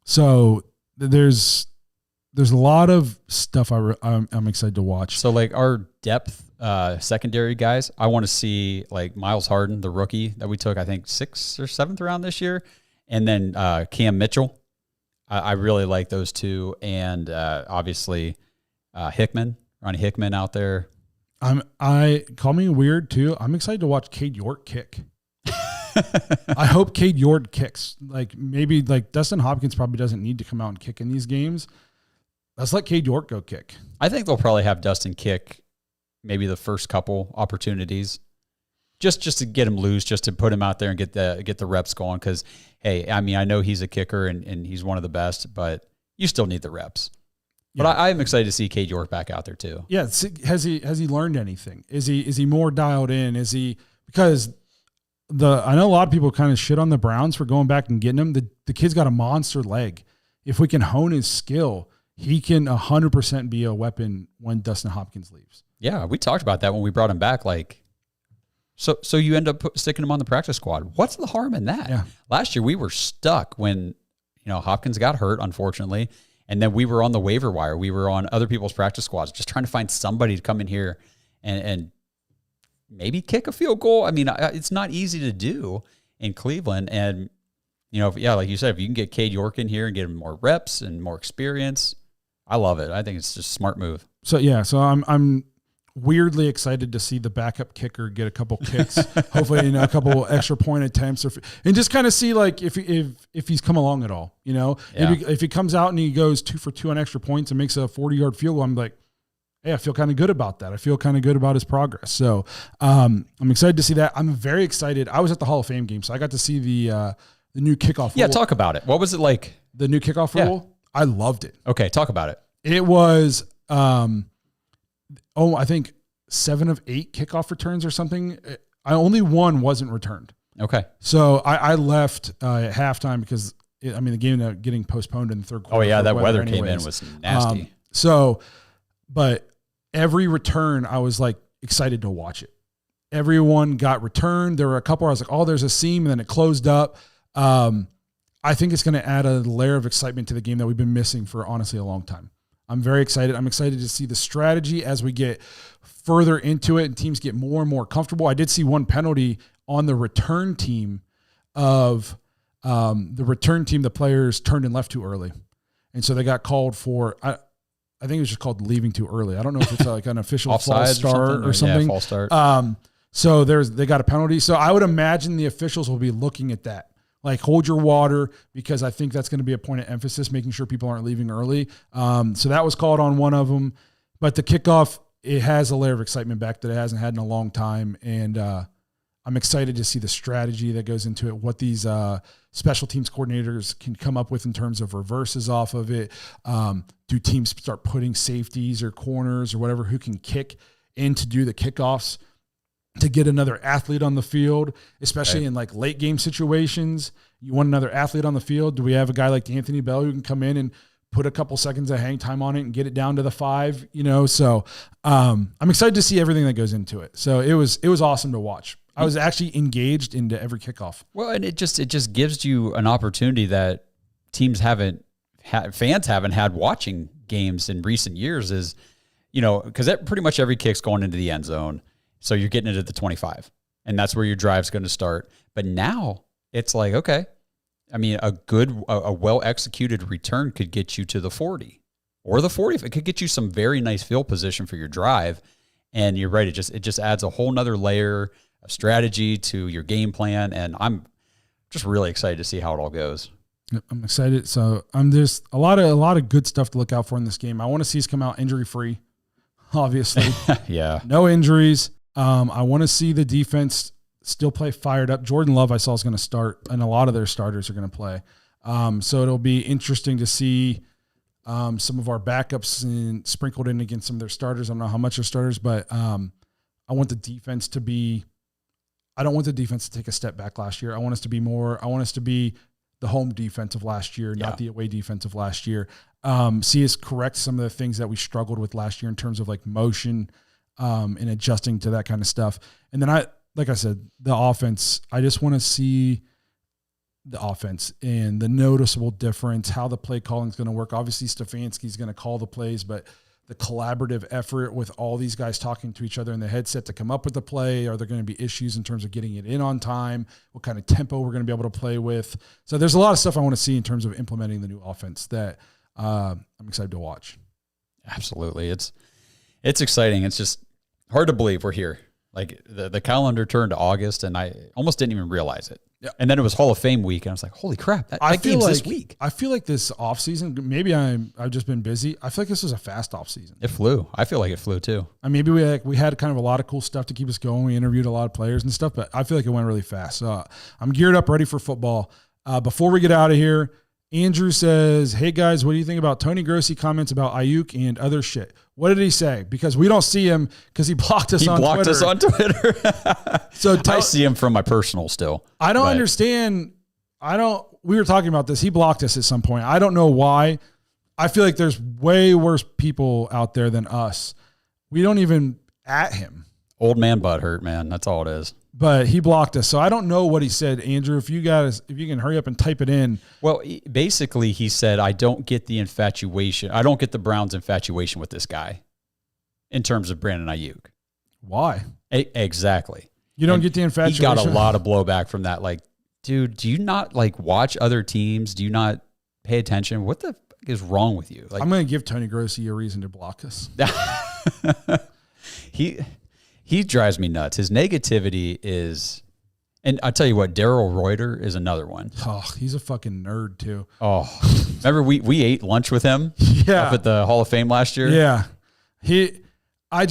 So there's a lot of stuff I'm excited to watch. So like our depth secondary guys, I want to see like Miles Harden, the rookie that we took, I think 6th or 7th round this year. And then Cam Mitchell. I really like those two. And obviously Ronnie Hickman out there. I call me weird too. I'm excited to watch Cade York kick. I hope Cade York kicks. Like maybe like Dustin Hopkins probably doesn't need to come out and kick in these games. Let's let Cade York go kick. I think they'll probably have Dustin kick maybe the first couple opportunities, just to get him loose, just to put him out there and get the reps going. Because hey, I mean, I know he's a kicker and he's one of the best, but you still need the reps. But yeah. I'm excited to see Cade York back out there too. Yeah, has he learned anything? Is he more dialed in? Is he, because I know a lot of people kind of shit on the Browns for going back and getting him. The kid's got a monster leg. If we can hone his skill, he can 100% be a weapon when Dustin Hopkins leaves. Yeah, we talked about that when we brought him back. Like, so you end up sticking him on the practice squad. What's the harm in that? Yeah. Last year we were stuck when Hopkins got hurt, unfortunately, and then we were on the waiver wire. We were on other people's practice squads, just trying to find somebody to come in here and maybe kick a field goal. I mean, it's not easy to do in Cleveland, and like you said, if you can get Cade York in here and get him more reps and more experience, I love it. I think it's just a smart move. So I'm weirdly excited to see the backup kicker get a couple kicks, hopefully a couple extra point attempts, and just kind of see like if he's come along at all. If he comes out and he goes 2 for 2 on extra points and makes a 40-yard field goal, I'm like, hey, I feel kind of good about that. I feel kind of good about his progress. So I'm excited to see that. I'm very excited. I was at the Hall of Fame game, so I got to see the new kickoff rule. Yeah, talk about it. What was it like? The new kickoff rule? I loved it. Okay, talk about it. It was, I think 7 of 8 kickoff returns or something. Only one wasn't returned. Okay. So I left at halftime because, the game ended up getting postponed in the third quarter. Oh, yeah, that weather came in was nasty. But every return, I was like excited to watch it. Everyone got returned. There were a couple where I was like, oh, there's a seam, and then it closed up. I think it's going to add a layer of excitement to the game that we've been missing for honestly a long time. I'm very excited. I'm excited to see the strategy as we get further into it and teams get more and more comfortable. I did see one penalty on the return team the players turned and left too early. And so they got called for, I think it was just called leaving too early. I don't know if it's like an official false start or something. Yeah, false start. So they got a penalty. So I would imagine the officials will be looking at that. Like, hold your water, because I think that's going to be a point of emphasis, making sure people aren't leaving early. So that was called on one of them. But the kickoff, it has a layer of excitement back that it hasn't had in a long time. And I'm excited to see the strategy that goes into it, what these special teams coordinators can come up with in terms of reverses off of it. Do teams start putting safeties or corners or whatever who can kick in to do the kickoffs, to get another athlete on the field, especially in like late game situations? You want another athlete on the field. Do we have a guy like Anthony Bell who can come in and put a couple seconds of hang time on it and get it down to the 5, So I'm excited to see everything that goes into it. So it was awesome to watch. I was actually engaged into every kickoff. Well, and it just gives you an opportunity that fans haven't had watching games in recent years, is, because pretty much every kick's going into the end zone. So you're getting it at the 25, and that's where your drive's going to start. But now it's like, okay, I mean, a well-executed return could get you to the 40 or the 40. It could get you some very nice field position for your drive. And you're right. It just adds a whole nother layer of strategy to your game plan. And I'm just really excited to see how it all goes. I'm excited. So I'm just a lot of good stuff to look out for in this game. I want to see us come out injury-free, obviously. Yeah. No injuries. I want to see the defense still play fired up. Jordan Love, I saw, is going to start, and a lot of their starters are going to play. So it'll be interesting to see some of our backups sprinkled in against some of their starters. I don't know how much are starters, but I want the defense to be – I don't want the defense to take a step back last year. I want us to be the home defense of last year, not the away defense of last year. See us correct some of the things that we struggled with last year in terms of like motion – and adjusting to that kind of stuff. And then like I said, the offense, I just want to see the offense and the noticeable difference, how the play calling is going to work. Obviously Stefanski's going to call the plays, but the collaborative effort with all these guys talking to each other in the headset to come up with the play. Are there going to be issues in terms of getting it in on time? What kind of tempo we're going to be able to play with? So there's a lot of stuff I want to see in terms of implementing the new offense that I'm excited to watch. Absolutely. It's exciting. It's just hard to believe we're here. Like the calendar turned to August, and I almost didn't even realize it. Yeah. And then it was Hall of Fame week, and I was like, holy crap, that game's this week. I feel like this offseason, maybe I've just been busy. I feel like this was a fast offseason. It flew. I feel like it flew too. Maybe we had kind of a lot of cool stuff to keep us going. We interviewed a lot of players and stuff, but I feel like it went really fast. So I'm geared up, ready for football. Before we get out of here, Andrew says, hey guys, what do you think about Tony Grossi comments about Aiyuk and other shit? What did he say? Because we don't see him because he blocked us on Twitter. He blocked us on Twitter. So I see him from my personal still. I don't understand. We were talking about this. He blocked us at some point. I don't know why. I feel like there's way worse people out there than us. We don't even at him. Old man butt hurt, man. That's all it is. But he blocked us. So I don't know what he said. Andrew, if you can hurry up and type it in. Well, basically he said, I don't get the infatuation. I don't get the Browns' infatuation with this guy in terms of Brandon Aiyuk. Why? Exactly. You don't get the infatuation? He got a lot of blowback from that. Like, dude, do you not watch other teams? Do you not pay attention? What the fuck is wrong with you? I'm going to give Tony Grossi a reason to block us. He drives me nuts. His negativity is, and I'll tell you what, Daryl Reuter is another one. Oh, he's a fucking nerd too. Oh, remember we ate lunch with him up at the Hall of Fame last year? Yeah. I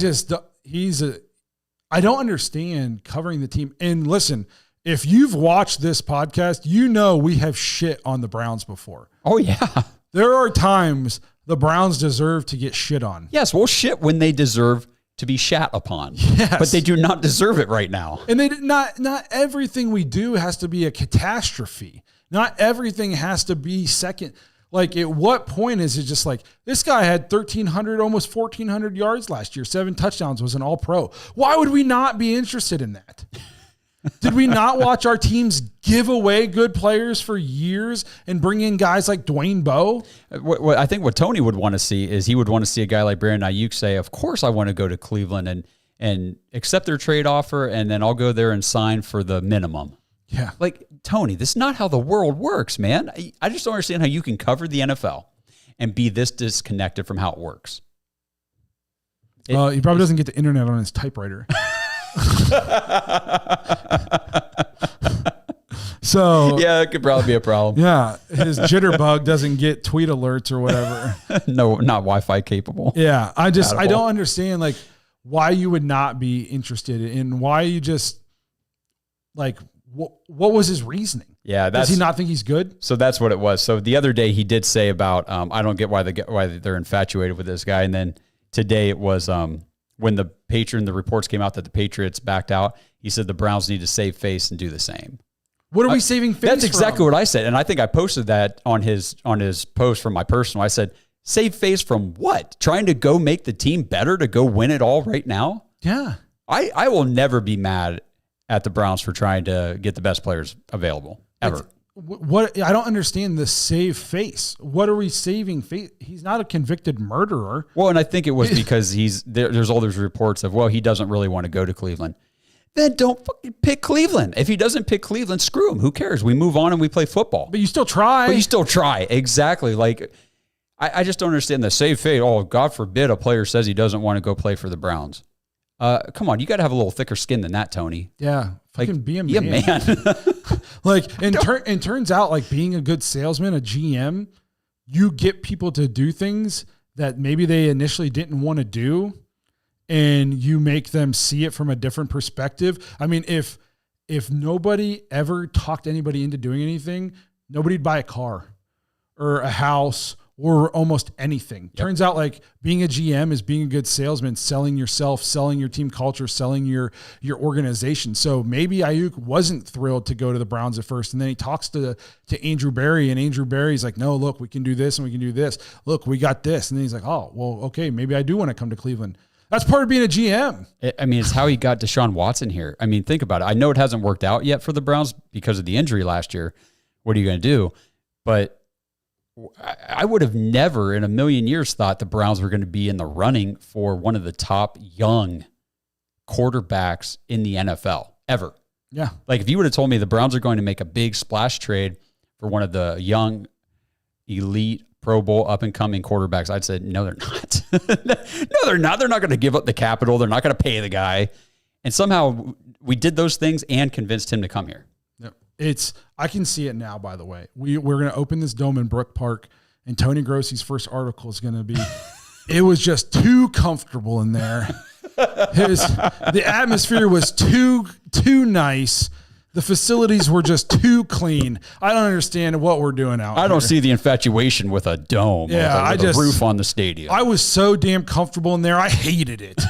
don't understand covering the team. And listen, if you've watched this podcast, you know we have shit on the Browns before. Oh, yeah. There are times the Browns deserve to get shit on. Yes, we'll shit when they deserve to be shat upon. Yes. But they do not deserve it right now. And not everything we do has to be a catastrophe. Not everything has to be second. Like, at what point is it just like, this guy had 1,300, almost 1,400 yards last year, 7 touchdowns, was an all-pro. Why would we not be interested in that? Did we not watch our teams give away good players for years and bring in guys like Dwayne Bowe? I think what Tony would want to see is he would want to see a guy like Brandon Aiyuk say, of course I want to go to Cleveland and accept their trade offer, and then I'll go there and sign for the minimum. Yeah. Like, Tony, this is not how the world works, man. I just don't understand how you can cover the NFL and be this disconnected from how it works. He probably doesn't get the internet on his typewriter. So yeah, it could probably be a problem. Yeah, his jitterbug doesn't get tweet alerts or whatever. No, not Wi-Fi capable. Yeah, I don't understand like why you would not be interested in why you just like what was his reasoning? Yeah, does he not think he's good? So that's what it was. So the other day he did say about I don't get why they're infatuated with this guy, and then today it was when the reports came out that the Patriots backed out, he said the Browns need to save face and do the same. What are we saving face That's exactly what I said. And I think I posted that on his post from my personal. I said, save face from what? Trying to go make the team better to go win it all right now? Yeah. I will never be mad at the Browns for trying to get the best players available, ever. What I don't understand the save face. What are we saving face? He's not a convicted murderer. Well, and I think it was because there's all those reports of, well, he doesn't really want to go to Cleveland. Then don't fucking pick Cleveland. If he doesn't pick Cleveland, screw him. Who cares? We move on and we play football. But you still try. Exactly. Like, I just don't understand the save face. Oh, God forbid a player says he doesn't want to go play for the Browns. Come on, you got to have a little thicker skin than that, Tony. Yeah, fucking be a man. Be a man. Like, and turns out, like, being a good salesman, a GM, you get people to do things that maybe they initially didn't want to do, and you make them see it from a different perspective. I mean, if nobody ever talked anybody into doing anything, nobody'd buy a car or a house or almost anything. Yep. Turns out like being a GM is being a good salesman, selling yourself, selling your team culture, selling your organization. So maybe Aiyuk wasn't thrilled to go to the Browns at first. And then he talks to Andrew Berry, and Andrew Berry's like, no, look, we can do this and we can do this. Look, we got this. And then he's like, oh, well, okay, maybe I do want to come to Cleveland. That's part of being a GM. I mean, it's how he got Deshaun Watson here. I mean, think about it. I know it hasn't worked out yet for the Browns because of the injury last year. What are you going to do? But I would have never in a million years thought the Browns were going to be in the running for one of the top young quarterbacks in the NFL ever. Yeah. Like if you would have told me the Browns are going to make a big splash trade for one of the young, elite, Pro Bowl up-and-coming quarterbacks, I'd say, no, they're not. No, they're not. They're not going to give up the capital. They're not going to pay the guy. And somehow we did those things and convinced him to come here. Yep. I can see it now, by the way. We're going to open this dome in Brook Park, and Tony Grossi's first article is going to be, it was just too comfortable in there. The atmosphere was too nice. The facilities were just too clean. I don't understand what we're doing out here. I don't see the infatuation with a dome, with a roof on the stadium. I was so damn comfortable in there. I hated it.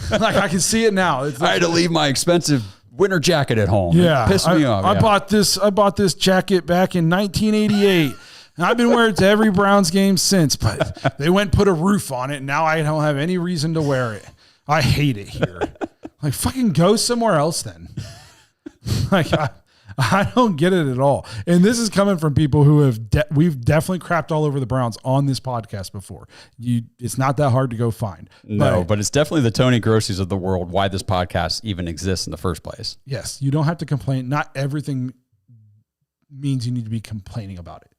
Like, I can see it now. I had to leave my expensive winter jacket at home. Yeah, it pissed me off. I bought this jacket back in 1988. And I've been wearing it to every Browns game since, but they went and put a roof on it, and now I don't have any reason to wear it. I hate it here. Like, fucking go somewhere else then. Like, I don't get it at all. And this is coming from people who we've definitely crapped all over the Browns on this podcast before. It's not that hard to go find. No, but it's definitely the Tony Grossi's of the world why this podcast even exists in the first place. Yes, you don't have to complain. Not everything means you need to be complaining about it.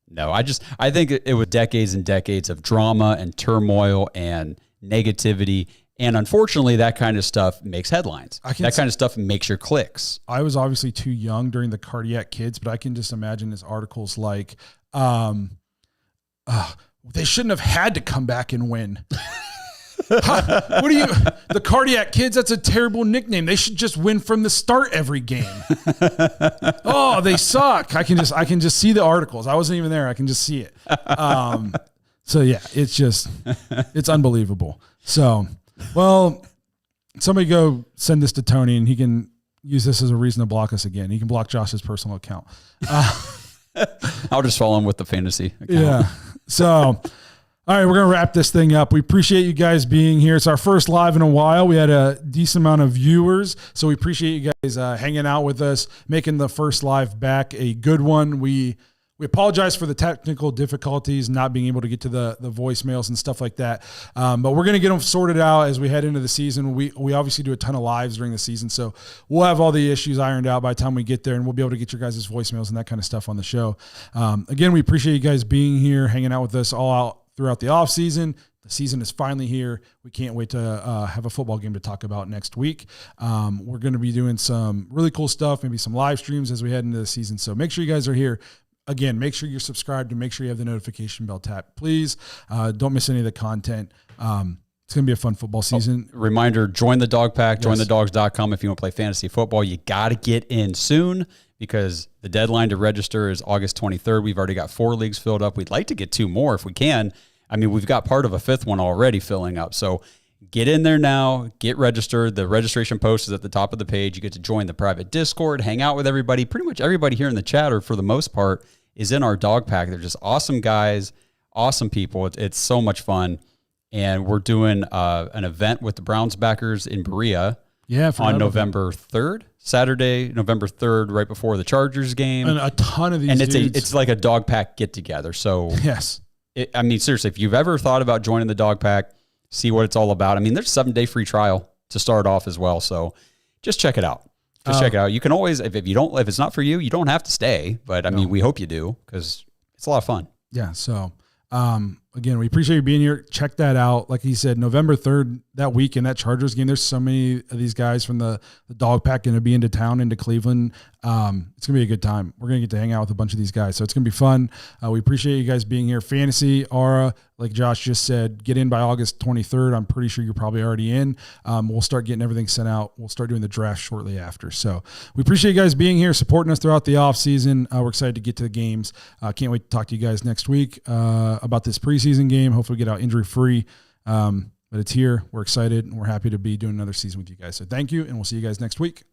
No, I think it was decades and decades of drama and turmoil and negativity. And unfortunately, that kind of stuff makes headlines. That kind of stuff makes your clicks. I was obviously too young during the cardiac kids, but I can just imagine his articles like, they shouldn't have had to come back and win. The cardiac kids, that's a terrible nickname. They should just win from the start every game. Oh, they suck. I can just see the articles. I wasn't even there. I can just see it. So yeah, it's unbelievable. So, well, somebody go send this to Tony and he can use this as a reason to block us again. He can block Josh's personal account. I'll just follow him with the fantasy account. Yeah. So, all right, we're going to wrap this thing up. We appreciate you guys being here. It's our first live in a while. We had a decent amount of viewers, so we appreciate you guys hanging out with us, making the first live back a good one. We apologize for the technical difficulties, not being able to get to the voicemails and stuff like that. But we're going to get them sorted out as we head into the season. We obviously do a ton of lives during the season, so we'll have all the issues ironed out by the time we get there, and we'll be able to get your guys' voicemails and that kind of stuff on the show. Again, we appreciate you guys being here, hanging out with us all out throughout the off season. The season is finally here. We can't wait to have a football game to talk about next week. We're going to be doing some really cool stuff, maybe some live streams as we head into the season. So make sure you guys are here. Again, make sure you're subscribed and make sure you have the notification bell tapped. Please don't miss any of the content. It's going to be a fun football season. Reminder, join the Dog Pack, jointhedawgs.com if you want to play fantasy football. You got to get in soon because the deadline to register is August 23rd. We've already got 4 leagues filled up. We'd like to get 2 more if we can. I mean, we've got part of a 5th one already filling up. So get in there now, get registered. The registration post is at the top of the page. You get to join the private Discord, hang out with everybody. Pretty much everybody here in the chat, or for the most part, is in our Dog Pack. They're just awesome guys, awesome people. It's so much fun. And we're doing an event with the Browns backers in Berea on November 3rd, Saturday, November 3rd, right before the Chargers game. And a ton of these and dudes. it's like a Dog Pack get-together. So, yes. I mean, seriously, if you've ever thought about joining the Dog Pack, see what it's all about. I mean, there's a 7-day free trial to start off as well. So just check it out. Just check it out. You can always, if it's not for you, you don't have to stay. But I mean, we hope you do because it's a lot of fun. Yeah. So, again, we appreciate you being here. Check that out. Like he said, November 3rd, that week in that Chargers game, there's so many of these guys from the Dog Pack going to be into town, into Cleveland. It's going to be a good time. We're going to get to hang out with a bunch of these guys. So it's going to be fun. We appreciate you guys being here. Fantasy, Aura, like Josh just said, get in by August 23rd. I'm pretty sure you're probably already in. We'll start getting everything sent out. We'll start doing the draft shortly after. So we appreciate you guys being here, supporting us throughout the off season. We're excited to get to the games. Can't wait to talk to you guys next week about this preseason game. Hopefully get out injury free. But it's here. We're excited and we're happy to be doing another season with you guys. So thank you. And we'll see you guys next week.